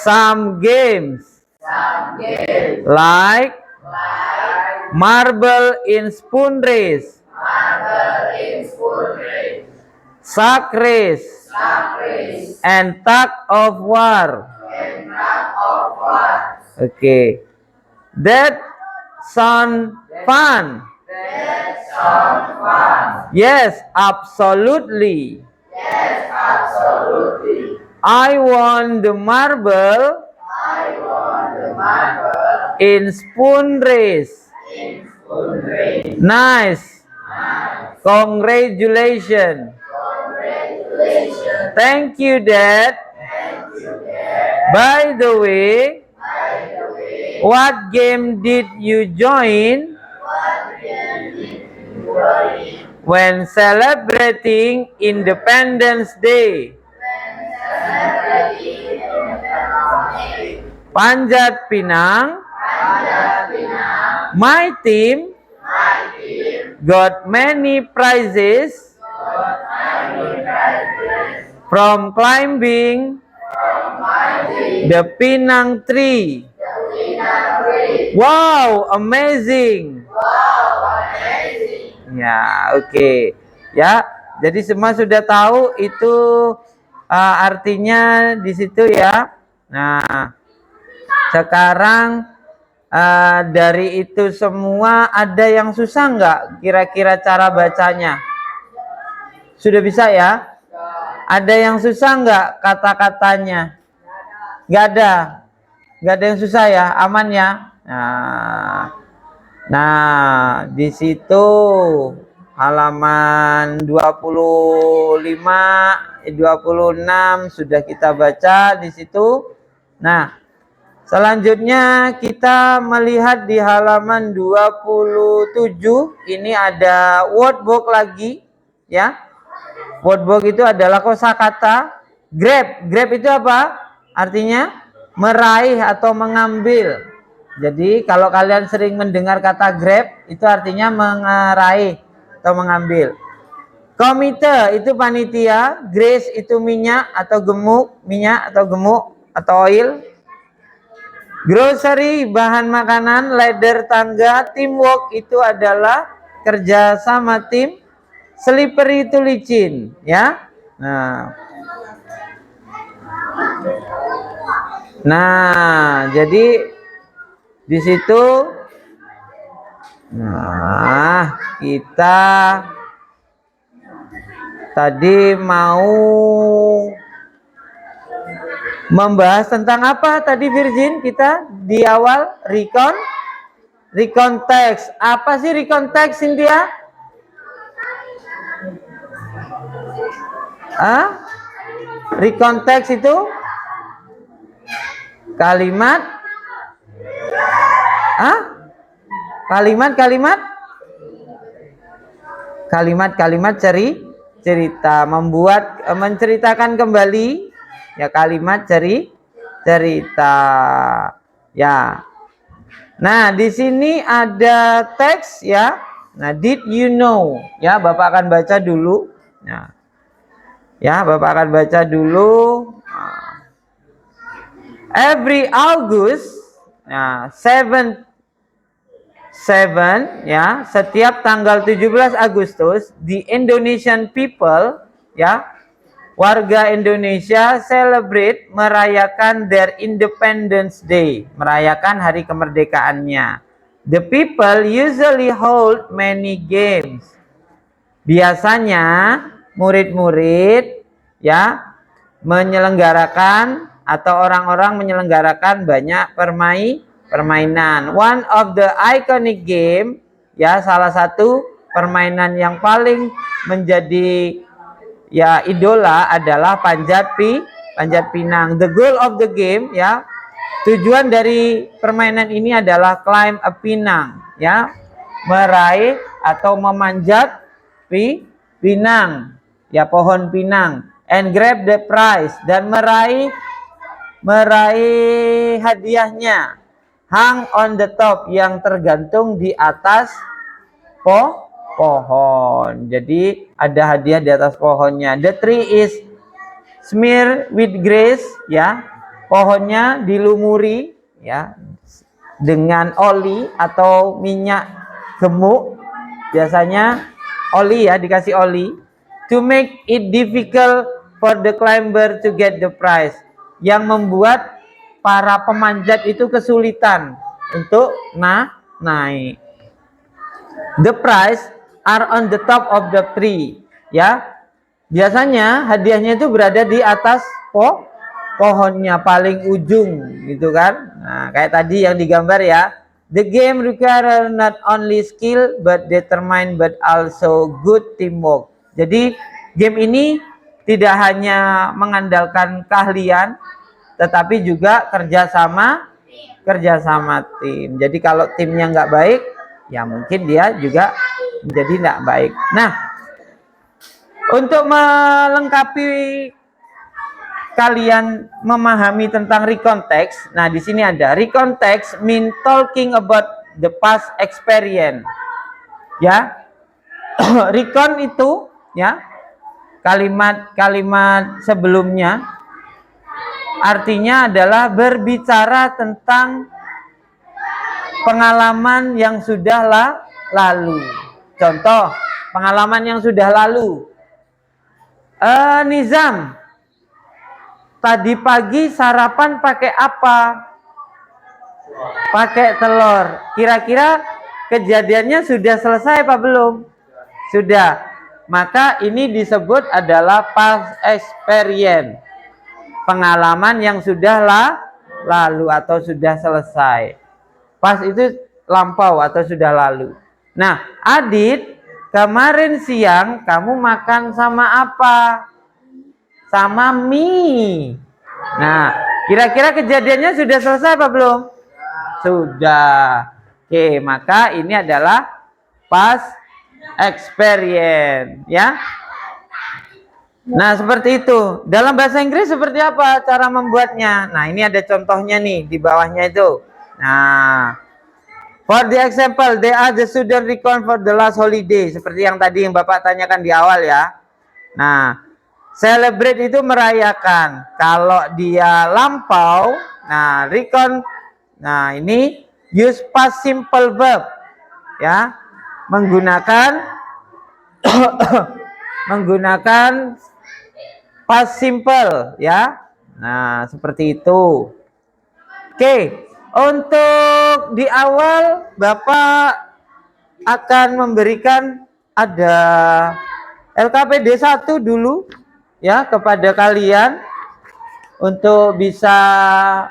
some games. Like marble in spoon race, sack race, and tug of war. Okay, that sound fun. Yes, absolutely. I won the marble in spoon race. Nice. Congratulations. Thank you, Dad. By the way, what game did you join when celebrating Independence Day? Panjat pinang. My team got many prizes from climbing the pinang tree. Wow, amazing. Ya, oke. Ya, jadi semua sudah tahu itu artinya di situ ya. Nah, Sekarang dari itu semua ada yang susah nggak kira-kira cara bacanya? Sudah bisa ya? Ada yang susah nggak kata-katanya? Nggak ada. Nggak ada yang susah ya? Aman ya? Nah, di situ halaman 25, 26 sudah kita baca di situ. Nah, selanjutnya kita melihat di halaman 27. Ini ada wordbook lagi, ya. Wordbook itu adalah kosakata. Grab, grab itu apa? Artinya meraih atau mengambil. Jadi kalau kalian sering mendengar kata grab, itu artinya meraih atau mengambil. Komite itu panitia, grease itu minyak atau gemuk, minyak atau gemuk atau oil. Grocery bahan makanan, ladder tangga, teamwork itu adalah kerja sama tim, slippery itu licin, ya. Nah, jadi di situ, nah kita tadi mau membahas tentang apa tadi Virgin kita di awal? Recon text. Apa sih recon text, Cynthia? Recon text itu kalimat kalimat cerita, menceritakan kembali, ya, kalimat cerita, ya. Nah, di sini ada teks, ya. Nah, did you know, ya, Bapak akan baca dulu, ya, Bapak akan baca dulu. Every August, nah, 7, ya, setiap tanggal 17 Agustus, the Indonesian people, ya, warga Indonesia celebrate, merayakan their Independence Day, merayakan hari kemerdekaannya. The people usually hold many games. Biasanya murid-murid, ya, menyelenggarakan atau orang-orang menyelenggarakan banyak permainan. One of the iconic game, ya, salah satu permainan yang paling menjadi, ya, idola adalah panjat pinang. The goal of the game, ya, tujuan dari permainan ini adalah climb a pinang, ya, meraih atau memanjat pinang, ya, pohon pinang, and grab the prize, dan meraih hadiahnya, hang on the top, yang tergantung di atas pohon. Jadi ada hadiah di atas pohonnya. The tree is smeared with grease, ya, pohonnya dilumuri, ya, dengan oli atau minyak gemuk, biasanya oli, ya, dikasih oli, to make it difficult for the climber to get the prize, yang membuat para pemanjat itu kesulitan untuk naik. The prize are on the top of the tree, ya. Biasanya hadiahnya itu berada di atas pohonnya, paling ujung, gitu kan. Nah, kayak tadi yang digambar, ya. The game require not only skill but determined but also good teamwork. Jadi game ini tidak hanya mengandalkan keahlian, tetapi juga kerjasama tim. Jadi kalau timnya nggak baik, ya mungkin dia juga menjadi nggak baik. Nah, untuk melengkapi kalian memahami tentang recontext, nah di sini ada recontext mean talking about the past experience, ya. Recon itu, ya, kalimat sebelumnya artinya adalah berbicara tentang pengalaman yang sudah lalu. Contoh pengalaman yang sudah lalu. Nizam, tadi pagi sarapan pakai apa? Pakai telur. Kira-kira kejadiannya sudah selesai apa belum? Sudah. Maka ini disebut adalah past experience. Pengalaman yang sudah lalu atau sudah selesai. Pas itu lampau atau sudah lalu. Nah, Adit, kemarin siang kamu makan sama apa? Sama mie. Nah, kira-kira kejadiannya sudah selesai apa belum? Sudah. Oke, maka ini adalah past experience, ya. Nah, seperti itu. Dalam bahasa Inggris seperti apa cara membuatnya? Nah, ini ada contohnya nih di bawahnya itu. Nah, for the example, they are the student recount for the last holiday. Seperti yang tadi yang Bapak tanyakan di awal ya. Nah, celebrate itu merayakan. Kalau dia lampau, nah recount, nah ini use past simple verb, ya, menggunakan menggunakan past simple, ya. Nah, seperti itu. Oke, untuk di awal Bapak akan memberikan ada LKPD 1 dulu ya kepada kalian untuk bisa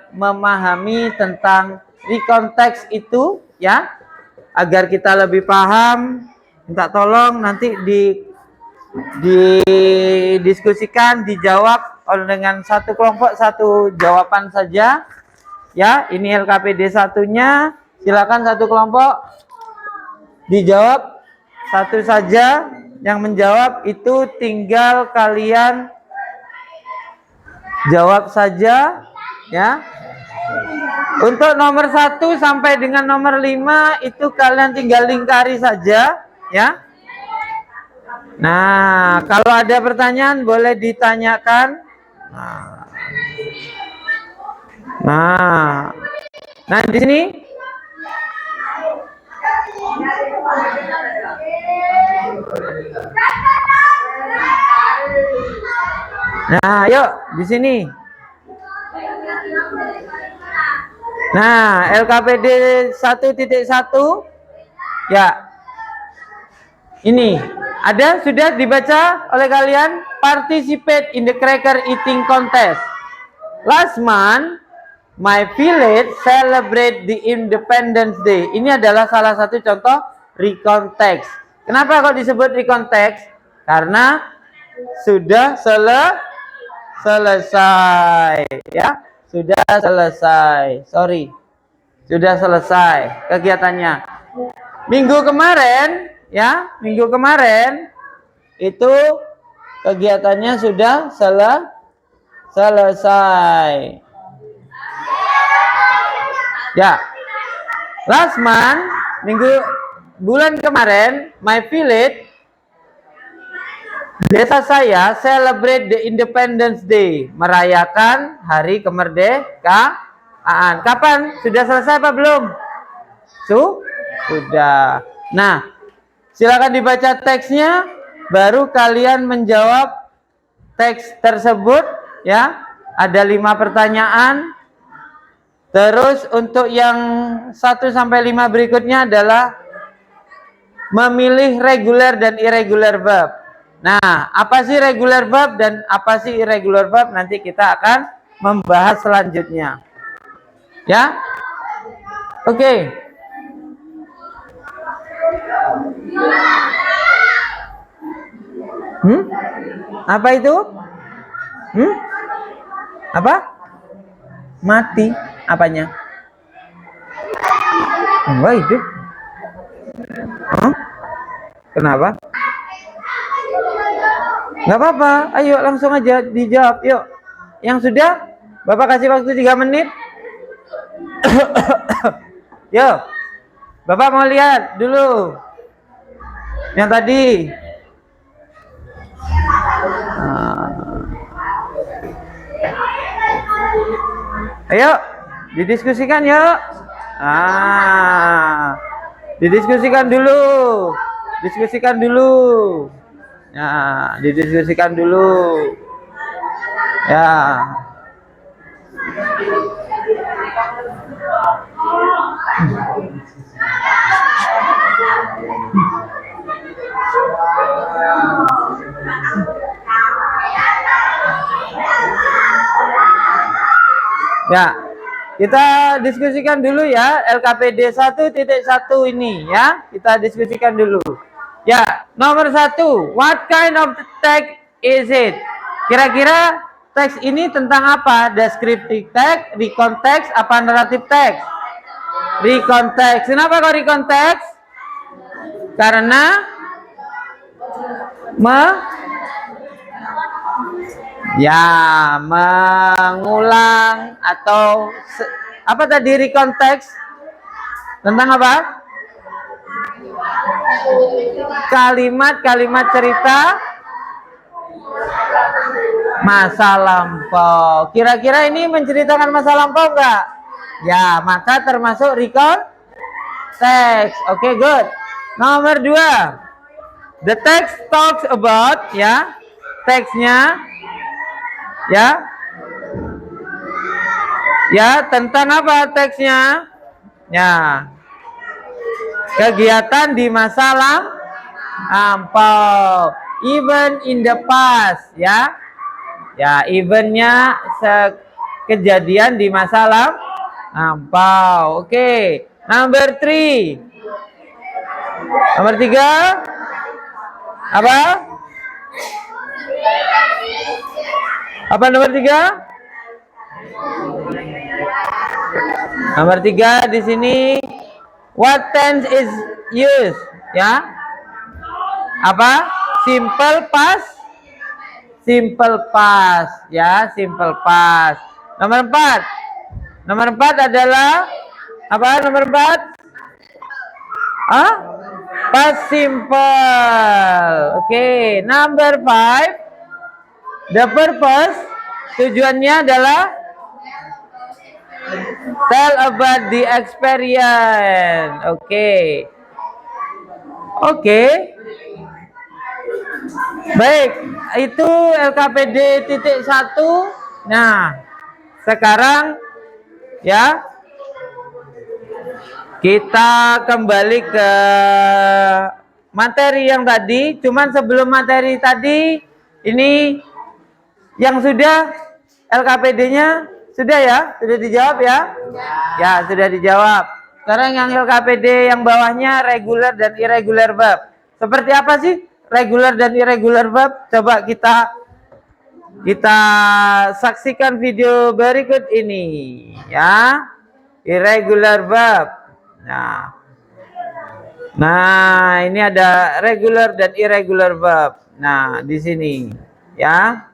memahami tentang rekonteks itu, ya, agar kita lebih paham. Minta tolong nanti didiskusikan, dijawab dengan satu kelompok satu jawaban saja, ya. Ini LKPD 1-nya, silakan satu kelompok dijawab satu saja. Yang menjawab itu tinggal kalian jawab saja, ya. Untuk nomor 1 sampai dengan nomor 5 itu kalian tinggal lingkari saja, ya. Nah, kalau ada pertanyaan boleh ditanyakan. Nah, di sini. Nah, yuk di sini. Nah, LKPD 1.1, ya. Ini ada sudah dibaca oleh kalian. Participate in the cracker eating contest. Last month, my village celebrate the Independence Day. Ini adalah salah satu contoh recontext. Kenapa kok disebut recontext? Karena sudah selesai, ya. Sudah selesai. Sudah selesai kegiatannya. Minggu kemarin, ya, minggu kemarin itu kegiatannya sudah selesai. Ya. Last month, bulan kemarin, my village, desa saya celebrate the Independence Day, merayakan hari kemerdekaan. Kapan? Sudah selesai apa belum? Sudah. Nah, silakan dibaca teksnya, baru kalian menjawab teks tersebut, ya. Ada 5 pertanyaan. Terus untuk yang 1 sampai 5 berikutnya adalah memilih regular dan irregular verb. Nah, apa sih regular verb dan apa sih irregular verb? Nanti kita akan membahas selanjutnya. Ya? Oke. Apa itu? Apa? Mati. Apanya? Enggak hidup. Kenapa? Nggak apa-apa. Ayo langsung aja dijawab. Yuk. Yang sudah, Bapak kasih waktu 3 menit. Yuk. Bapak mau lihat dulu. Yang tadi. Ayo, didiskusikan yuk. Didiskusikan dulu. Diskusikan dulu. Ya, didiskusikan dulu. Ya. Ya, kita diskusikan dulu ya LKPD 1.1 ini ya. Kita diskusikan dulu. Ya, nomor 1, what kind of text is it? Kira-kira teks ini tentang apa? Descriptive text, recon text, apa narrative text? Recon text. Kenapa kok recon text? Karena mengulang atau apa tadi recon text? Tentang apa? Kalimat-kalimat cerita masa lampau. Kira-kira ini menceritakan masa lampau enggak? Ya, maka termasuk recon text. Oke, good. Nomor 2. The text talks about, ya. Teksnya ya. Ya, tentang apa teksnya? Ya. Kegiatan di masa lampau. Even in the past, ya. Ya, eventnya kejadian di masa lampau. Oke. Number 3. Nomor 3. Apa? Apa nomor 3? Nomor 3 di sini. What tense is used? Ya. Apa? Simple past. Simple past, ya, simple past. Nomor 4. Nomor 4 adalah apa? Nomor 4? Past simple. Oke, number 5. The purpose, tujuannya adalah tell about the experience. Oke. Baik, itu LKPD titik 1. Nah, sekarang ya kita kembali ke materi yang tadi. Cuman sebelum materi tadi, ini yang sudah LKPD-nya sudah ya? Sudah dijawab ya? Ya, sudah dijawab. Sekarang yang LKPD yang bawahnya regular dan irregular verb. Seperti apa sih regular dan irregular verb? Coba kita saksikan video berikut ini ya. Irregular verb. Nah, ini ada regular dan irregular verb. Nah, di sini ya.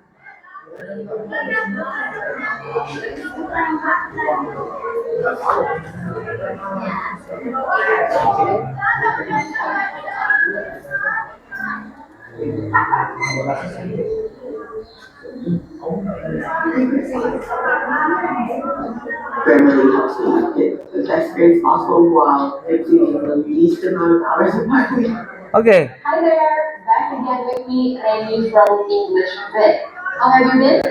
Grammarly helps me get the best grades possible while completing the least amount of hours of my week. Oke. Hi there, back again with me, Randy from English Vid. How have you been?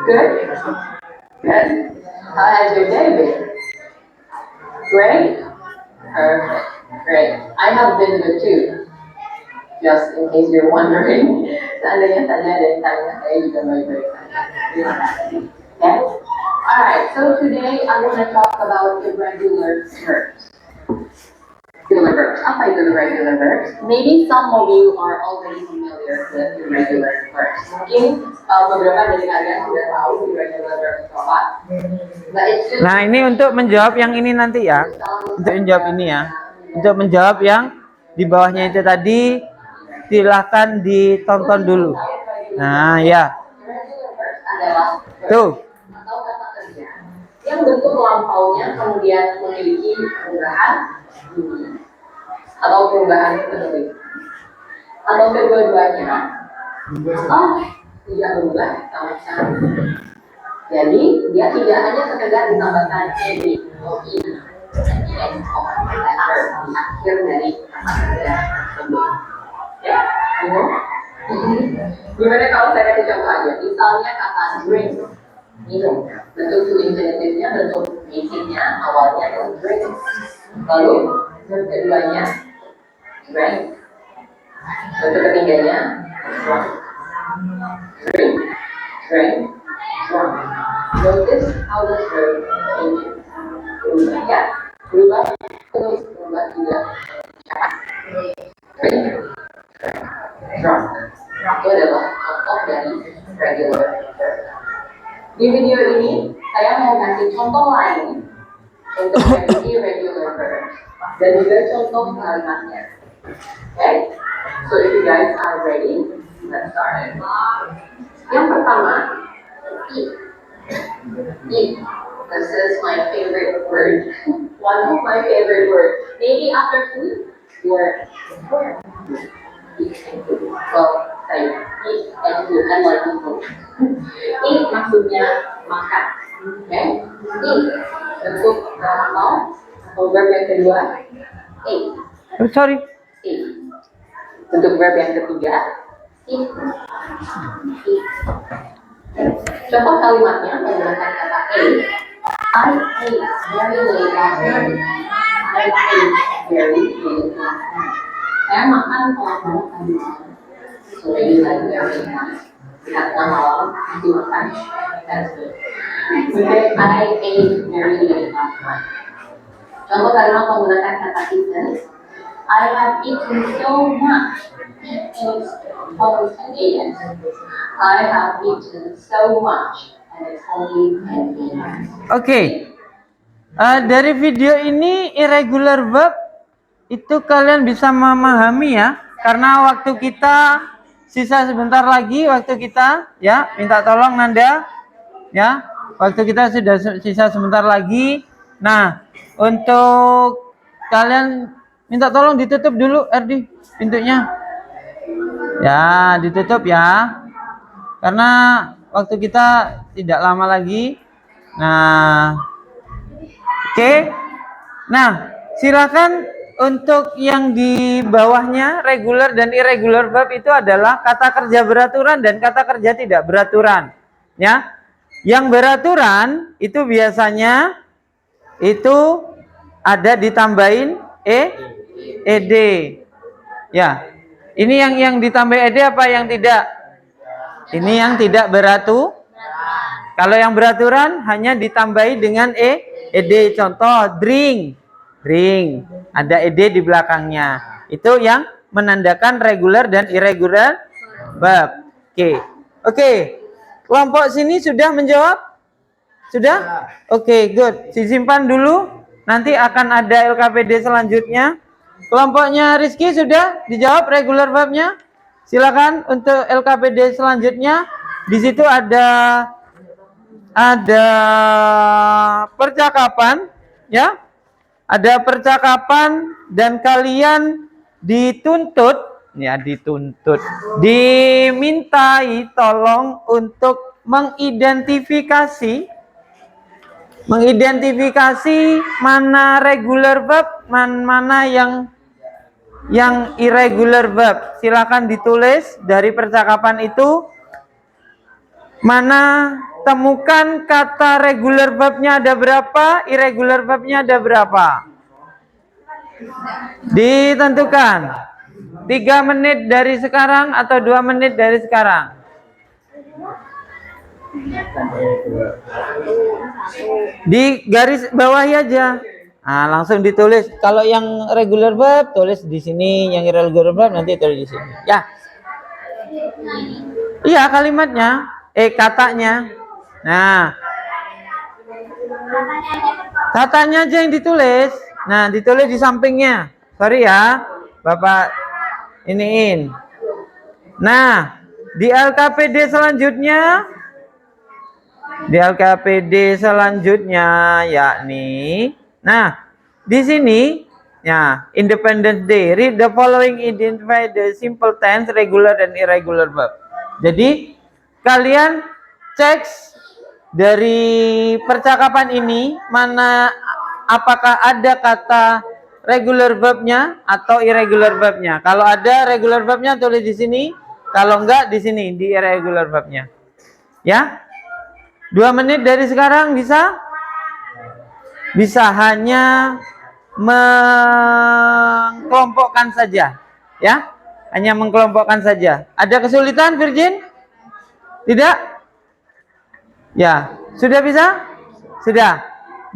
Good? Good. How has your day been? Great? Perfect. Great. I have been good too. Just in case you're wondering. Seandainya saja ada yang tanya, saya juga baik-baik saja. Terima kasih. Okay? Alright, so today I'm going to talk about irregular verbs. Irregular verbs. Apa itu irregular verbs? Maybe some of you are already familiar with irregular verbs. Mungkin beberapa dari kalian sudah tahu irregular verbs itu apa. But it's just Nah, ini untuk menjawab yang ini nanti ya. Untuk menjawab ini ya. Untuk menjawab yang di bawahnya itu tadi, silahkan ditonton dulu. Nah, ya. irregular verbs adalah verb Tuh. atau kata kerja yang bentuk lampaunya kemudian memiliki perubahan atau perubahan penulis atau kedua-duanya tidak berubah sama sekali. Jadi dia tidak hanya sekedar ditambahkan ed atau i dan letter di akhir dari kata kerja tersebut. Ya, gimana kalau saya kasih contoh aja? Misalnya kata drink, minum. Bentuk to infinitive-nya, bentuk basicnya awalnya adalah drink. Lalu verb keduanya drank. Verb ketiganya drunk. Drink, drank, drunk. Notice how this verb changes. Berubah ya, berubah terus berubah juga. Drink, drunk. Itu adalah contoh dari regular verb. Di video ini saya mau kasih contoh lain untuk menjadi regular verb dan juga contoh kalimatnya. Okay, so if you guys are ready, let's start. Yang pertama, eat. Eat. This is my favorite word. One of my favorite words. Maybe after food, or eat and food. Well, saya eat and food and like food. Eat maksudnya makan. Okay? Eat. Bentuk normal atau verb yang kedua. Eat. Oh, sorry. Eat. Bentuk verb yang ketiga. Eat. Eat. Contoh kalimatnya menggunakan kata ate. I ate very late last night. I ate very late last night. Saya makan malam tadi malam. So maybe like very nice. Kita malam nanti makan. That's good. Okay, I ate very late last night. Contoh kalimat menggunakan kata eaten. I have eaten so much. Eaten almost 10 a.m. I have eaten so much. And it's only 10 a.m. Oke. Dari video ini irregular verb itu kalian bisa memahami ya, karena waktu kita sisa sebentar lagi, waktu kita ya minta tolong Nanda ya, waktu kita sudah sisa sebentar lagi. Nah, untuk kalian minta tolong ditutup dulu Erdi pintunya ya, ditutup ya, karena waktu kita tidak lama lagi. Nah, oke. Nah, silakan untuk yang di bawahnya regular dan irregular verb itu adalah kata kerja beraturan dan kata kerja tidak beraturan. Ya, yang beraturan itu biasanya itu ada ditambahin ed. Ya, ini yang ditambahin ed apa yang tidak? Ini yang tidak beratu. Kalau yang beraturan hanya ditambahi dengan ed. Contoh drink, drink. Ada ed di belakangnya. Itu yang menandakan regular dan irregular verb. Oke. Kelompok sini sudah menjawab? Sudah? Oke, good. Disimpan dulu. Nanti akan ada LKPD selanjutnya. Kelompoknya Rizky sudah dijawab regular verbnya? Silakan untuk LKPD selanjutnya. Di situ ada percakapan ya. Ada percakapan dan kalian dituntut ya, dimintai tolong untuk mengidentifikasi mana regular verb, mana yang irregular verb. Silakan ditulis dari percakapan itu, mana temukan kata regular verbnya ada berapa, irregular verbnya ada berapa. Ditentukan 3 menit dari sekarang atau 2 menit dari sekarang. Di garis bawahi aja. Nah, langsung ditulis. Kalau yang regular verb tulis di sini, yang irregular verb nanti tulis di sini. Ya. Iya, kalimatnya, katanya. Nah. Katanya aja yang ditulis. Nah, ditulis di sampingnya. Sorry ya, Bapak iniin. Nah, di LKPD selanjutnya yakni, nah di sini ya, Independence Day, read the following, identify the simple tense, regular dan irregular verb. Jadi kalian cek dari percakapan ini mana apakah ada kata regular verbnya atau irregular verbnya. Kalau ada regular verbnya tulis di sini, kalau enggak di sini di irregular verbnya. Ya. 2 menit dari sekarang bisa? Bisa, hanya mengkelompokkan saja, ya. Hanya mengkelompokkan saja. Ada kesulitan, Virgin? Tidak? Ya, sudah bisa? Sudah.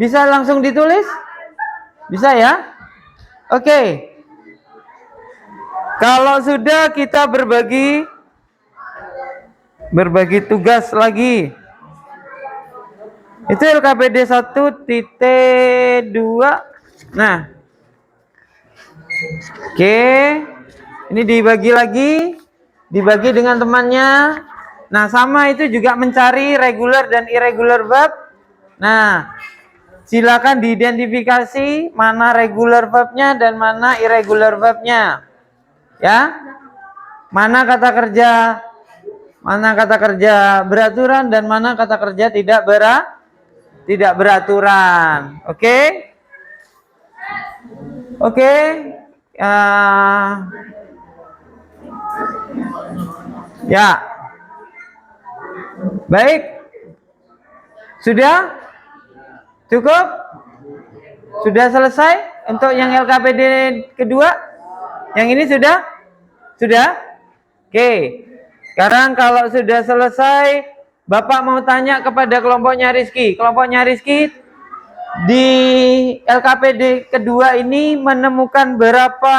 Bisa langsung ditulis? Bisa ya? Oke. Kalau sudah, kita berbagi tugas lagi. Itu LKPD 1.2. Nah. Oke. Ini dibagi lagi. Dibagi dengan temannya. Nah, sama itu juga mencari regular dan irregular verb. Nah, silakan diidentifikasi mana regular verbnya dan mana irregular verbnya. Ya. Mana kata kerja beraturan dan mana kata kerja tidak beraturan. Oke? Oke. Ya. Baik. Sudah? Cukup? Sudah selesai untuk yang LKPD kedua? Yang ini sudah? Sudah? Oke. Sekarang kalau sudah selesai, Bapak mau tanya kepada kelompoknya Rizky. Kelompoknya Rizky di LKPD kedua ini menemukan berapa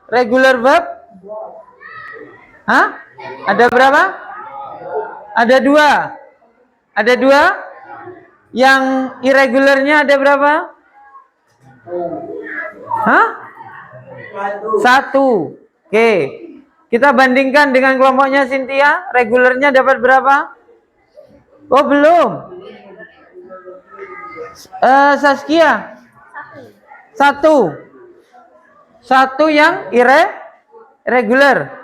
regular verb? Hah? Ada berapa? Ada 2. Ada 2. Yang irregularnya ada berapa? Hah? 1. Oke. Kita bandingkan dengan kelompoknya Cynthia. Regularnya dapat berapa? Oh, belum. Saskia. 1. 1 yang irregular.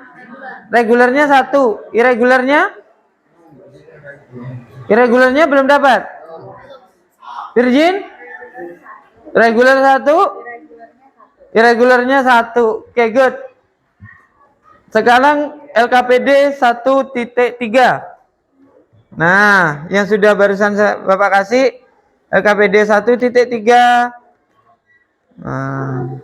Regularnya 1. Irregularnya belum dapat. Virgin? Regular 1. Irregularnya 1. Oke, good. Sekarang LKPD 1.3. Nah, yang sudah barusan Bapak kasih LKPD 1.3. Nah.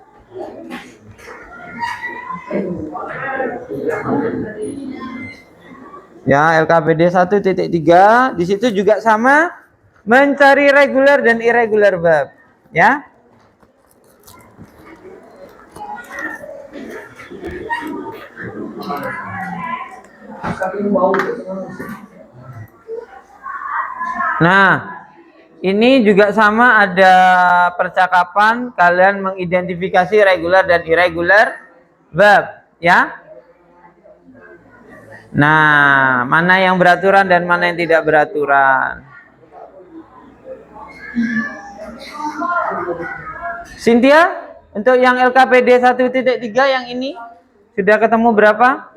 Ya, LKPD 1.3 di situ juga sama mencari regular dan irregular verb, ya. Nah, ini juga sama ada percakapan kalian mengidentifikasi regular dan irregular verb, ya. Nah, mana yang beraturan dan mana yang tidak beraturan. Cynthia, untuk yang LKPD 1.3 yang ini sudah ketemu berapa?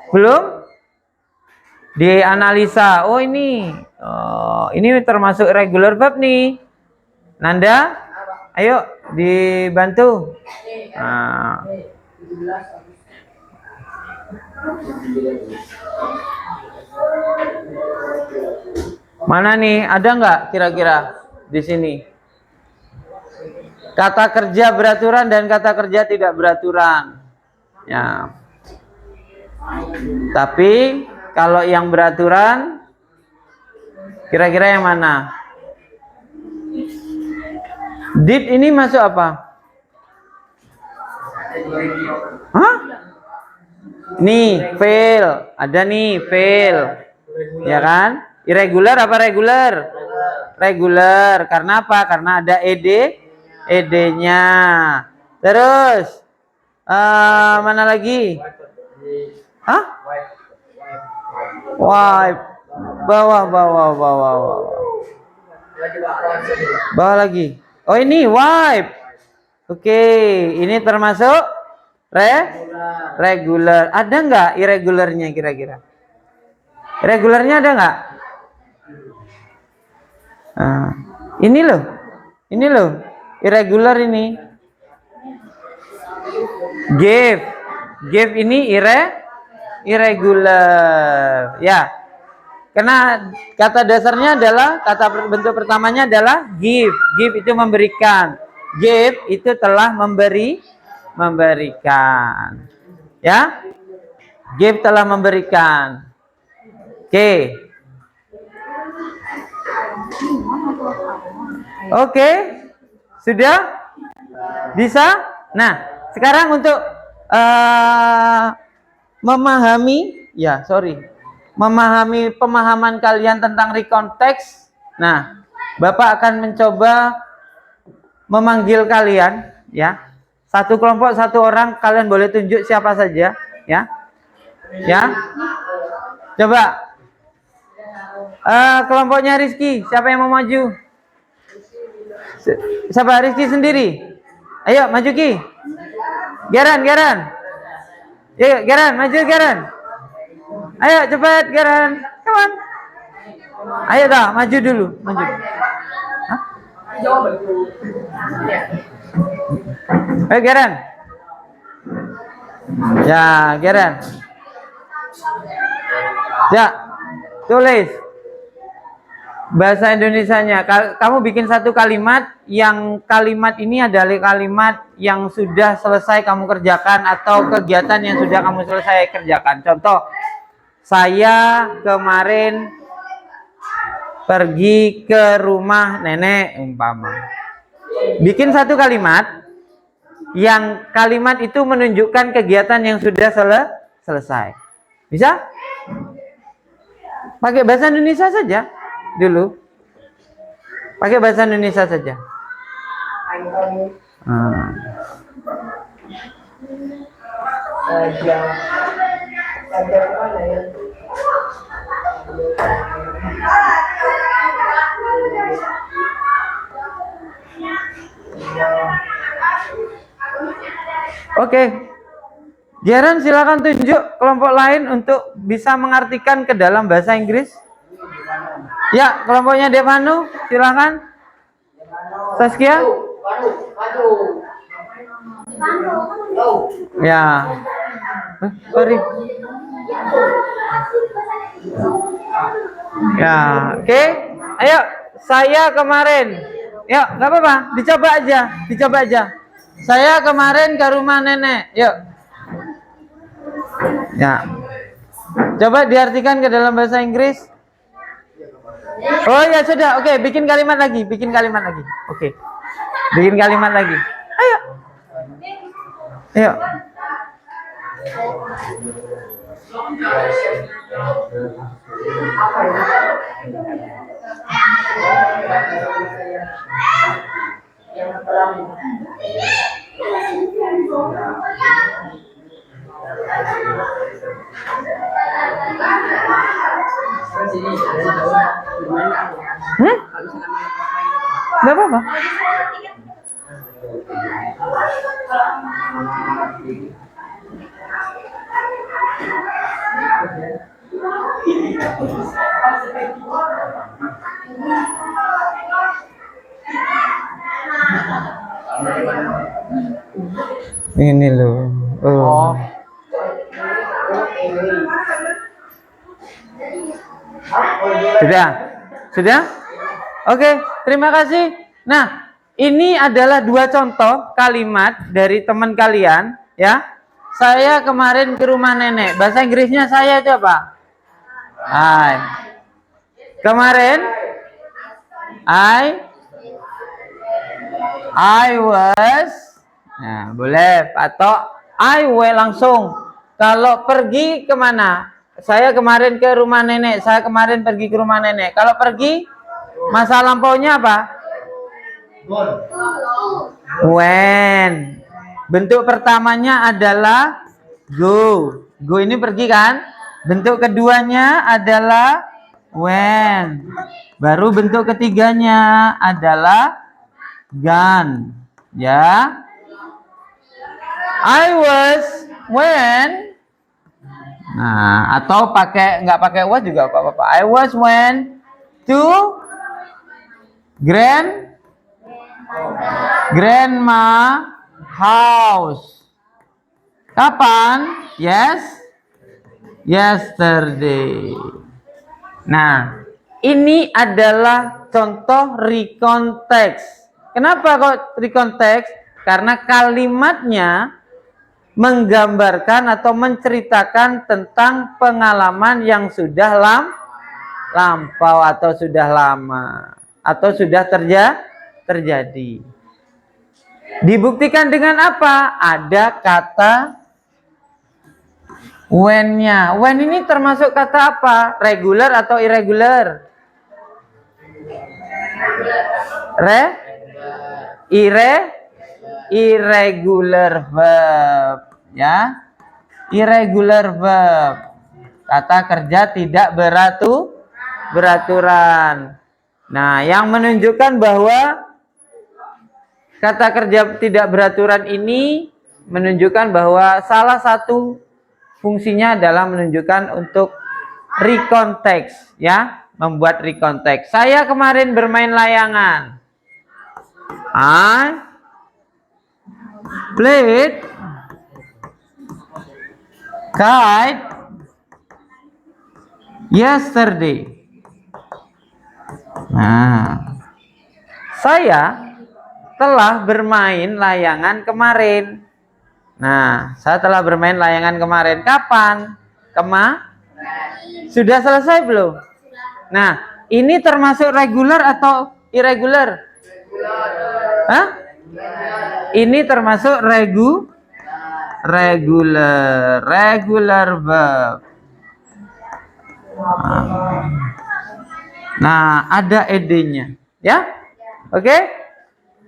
Belum? Dianalisa. Oh, ini termasuk regular verb nih. Nanda, ayo dibantu. Nah. Mana nih? Ada nggak kira-kira di sini? Kata kerja beraturan dan kata kerja tidak beraturan. Ya. Tapi kalau yang beraturan, kira-kira yang mana? Did ini masuk apa? Hah? Nih, fail. Ada nih, fail. Ya kan? Irregular apa regular? Regular. Karena apa? Karena ada ed-nya. Terus mana lagi? Hah? Wipe. Bawah. Bawah lagi. Oh, ini wipe. Oke, ini termasuk regular. Ada nggak irregularnya kira-kira? Regularnya ada nggak? Nah, ini loh, irregular ini. Give ini irregular, ya. Karena kata dasarnya adalah bentuk pertamanya adalah give. Give itu memberikan. Give itu telah memberikan. Ya. Give telah memberikan. Oke. Oke. Sudah? Bisa? Nah, sekarang untuk memahami pemahaman kalian tentang recontext. Nah, Bapak akan mencoba memanggil kalian, ya. Satu kelompok, satu orang, kalian boleh tunjuk siapa saja, ya. Ya. Coba. Kelompoknya Rizky, siapa yang mau maju? Siapa? Rizky sendiri. Ayo, maju Ki. Geran. Yuk, Geran, maju Geran. Ayo, cepat Geran. Come on. Ayo dah, maju dulu, maju. Hah? Ayo Geran. Ya, Geran. Ya, tulis bahasa Indonesianya. Kamu bikin satu kalimat yang kalimat ini adalah kalimat yang sudah selesai kamu kerjakan atau kegiatan yang sudah kamu selesai kerjakan. Contoh, saya kemarin pergi ke rumah nenek umpama. Bikin satu kalimat yang kalimat itu menunjukkan kegiatan yang sudah selesai. Bisa? Pakai bahasa Indonesia saja dulu. Pakai bahasa Indonesia saja. Oke. Geran silakan tunjuk kelompok lain untuk bisa mengartikan ke dalam bahasa Inggris. Ya, kelompoknya Devanu, silakan. Saskia. Ya. Sorry. Ya, oke. Ayo, saya kemarin. Yuk, nggak apa-apa, dicoba aja. Saya kemarin ke rumah nenek. Yuk. Ya. Coba diartikan ke dalam bahasa Inggris. Oh ya sudah, oke, bikin kalimat lagi. Oke. Bikin kalimat lagi. Ayo. Nggak apa-apa. Ini loh. Oh. Sudah? Oke, terima kasih. Nah, ini adalah dua contoh kalimat dari teman kalian, ya. Saya kemarin ke rumah nenek. Bahasa Inggrisnya saya coba. Kemarin I was. Nah, boleh atau I went langsung. Kalau pergi kemana? Saya kemarin ke rumah nenek. Saya kemarin pergi ke rumah nenek. Kalau pergi, masa lampaunya apa? When. Bentuk pertamanya adalah go. Go ini pergi kan? Bentuk keduanya adalah when. Baru bentuk ketiganya adalah gone. Ya. I was when. Nah, atau nggak pakai was juga apa-apa. I was when to grandma house. Kapan? Yesterday. Nah, ini adalah contoh recontext. Kenapa kok recontext? Karena kalimatnya menggambarkan atau menceritakan tentang pengalaman yang sudah lampau atau sudah lama atau sudah terjadi. Dibuktikan dengan apa? Ada kata when-nya. When ini termasuk kata apa? Regular atau irregular? Irregular verb, ya. Irregular verb. Kata kerja tidak beraturan. Nah, yang menunjukkan bahwa kata kerja tidak beraturan ini menunjukkan bahwa salah satu fungsinya adalah menunjukkan untuk recontext, ya, membuat recontext. Saya kemarin bermain layangan. I played kite yesterday. Nah, saya telah bermain layangan kemarin. Nah, saya telah bermain layangan kemarin. Kapan? Sudah selesai belum? Nah, ini termasuk regular atau irregular? Hah? Ini termasuk regular verb. Nah, ada ed-nya, ya? Oke?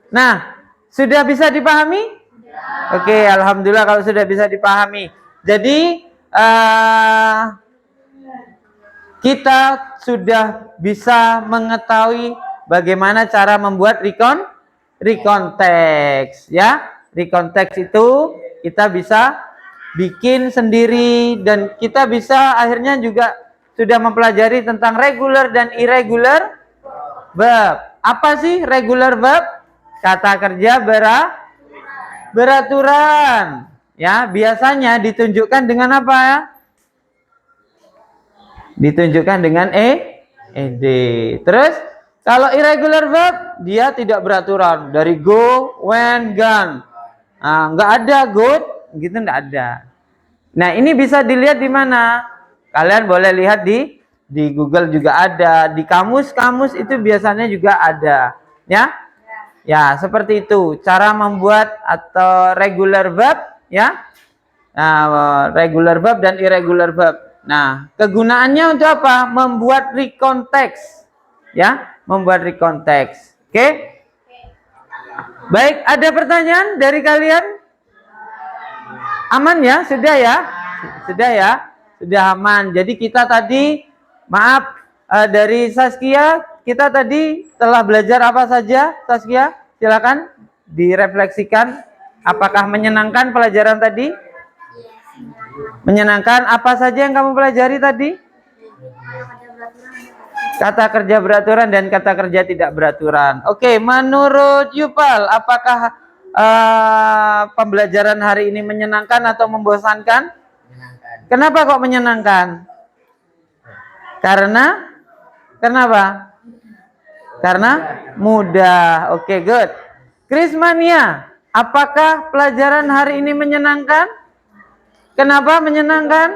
Nah, sudah bisa dipahami? Oke, alhamdulillah kalau sudah bisa dipahami. Jadi kita sudah bisa mengetahui bagaimana cara membuat recontext, ya. Recontext itu kita bisa bikin sendiri dan kita bisa akhirnya juga sudah mempelajari tentang regular dan irregular verb. Apa sih regular verb? Kata kerja beraturan, ya. Biasanya ditunjukkan dengan apa, ya? Ditunjukkan dengan ed. Terus kalau irregular verb dia tidak beraturan, dari go, when, gone. Nah, nggak ada go, gitu nggak ada. Nah, ini bisa dilihat di mana? Kalian boleh lihat di Google juga ada, di kamus-kamus itu biasanya juga ada, ya. Ya, seperti itu cara membuat atau regular verb, ya. Nah, regular verb dan irregular verb. Nah, kegunaannya untuk apa? Membuat recontext, ya, membuat recontext. Oke? Baik, ada pertanyaan dari kalian? Aman ya? Sudah ya? Sudah ya? Sudah aman. Jadi kita tadi, maaf, dari Saskia, kita tadi telah belajar apa saja? Saskia, silakan direfleksikan. Apakah menyenangkan pelajaran tadi? Menyenangkan. Apa saja yang kamu pelajari tadi? Kata kerja beraturan dan kata kerja tidak beraturan. Oke, menurut Yupal, apakah pembelajaran hari ini menyenangkan atau membosankan? Menyenangkan. Kenapa kok menyenangkan? Kenapa? Karena mudah. Oke, good. Krismania, apakah pelajaran hari ini menyenangkan? Kenapa menyenangkan?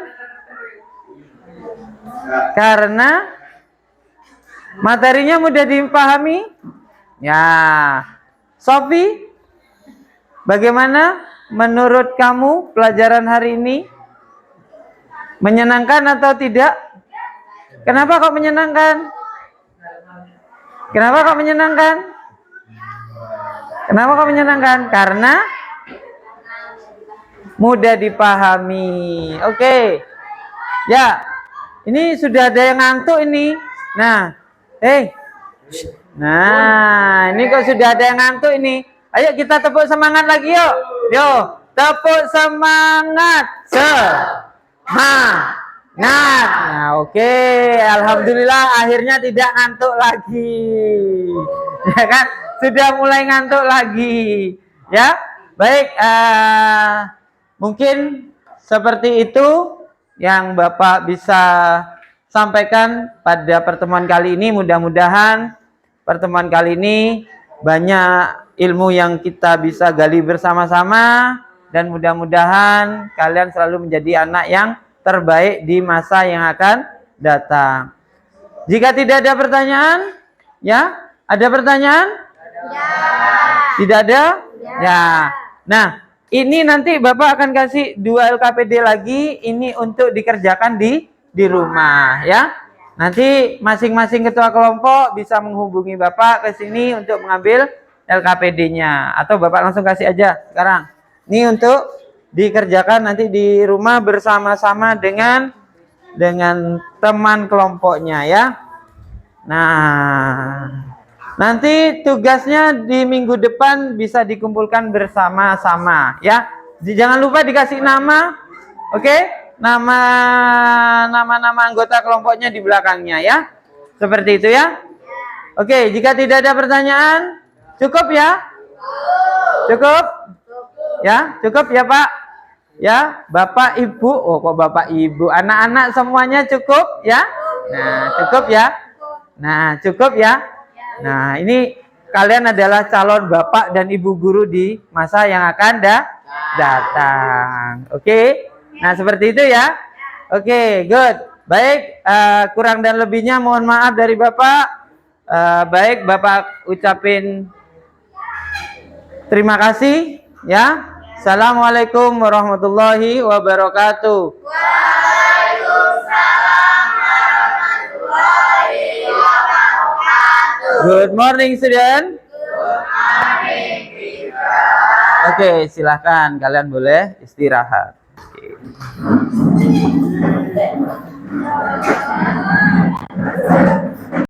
Karena materinya mudah dipahami. Ya. Sofi, bagaimana menurut kamu pelajaran hari ini? Menyenangkan atau tidak? Kenapa kok menyenangkan? Kenapa kok menyenangkan? Kenapa kok menyenangkan? Karena mudah dipahami. Oke. Ya. Ini sudah ada yang ngantuk ini. Nah, nah, ini kok sudah ada yang ngantuk ini. Ayo kita tepuk semangat lagi yuk. Yo, tepuk semangat. Semangat. Nah, oke. Alhamdulillah akhirnya tidak ngantuk lagi. Ya kan? Sudah mulai ngantuk lagi. Ya. Baik, mungkin seperti itu yang Bapak bisa sampaikan pada pertemuan kali ini. Mudah-mudahan pertemuan kali ini banyak ilmu yang kita bisa gali bersama-sama, dan mudah-mudahan kalian selalu menjadi anak yang terbaik di masa yang akan datang. Jika tidak ada pertanyaan, ya, ada pertanyaan? Ya. Tidak ada? Ya. Nah, ini nanti Bapak akan kasih 2 LKPD lagi, ini untuk dikerjakan di rumah, ya. Nanti masing-masing ketua kelompok bisa menghubungi Bapak ke sini untuk mengambil LKPD-nya, atau Bapak langsung kasih aja sekarang. Ini untuk dikerjakan nanti di rumah bersama-sama dengan teman kelompoknya, ya. Nah, nanti tugasnya di minggu depan bisa dikumpulkan bersama-sama, ya. Jangan lupa dikasih nama, oke? Nama anggota kelompoknya di belakangnya, ya. Seperti itu, ya. Oke, jika tidak ada pertanyaan, cukup ya? Cukup? Ya, cukup ya, Pak? Ya, Bapak Ibu, oh kok Bapak Ibu, anak-anak semuanya cukup ya? Nah, cukup ya? Nah, cukup ya? Nah, ini kalian adalah calon Bapak dan Ibu guru di masa yang akan datang. Oke? Nah, seperti itu ya. Oke, good. Baik, kurang dan lebihnya mohon maaf dari Bapak. Baik, Bapak ucapin terima kasih ya. Assalamualaikum warahmatullahi wabarakatuh. Waalaikumsalam warahmatullahi wabarakatuh. Good morning, student. Good morning, teacher. Oke, silahkan kalian boleh istirahat. Oke.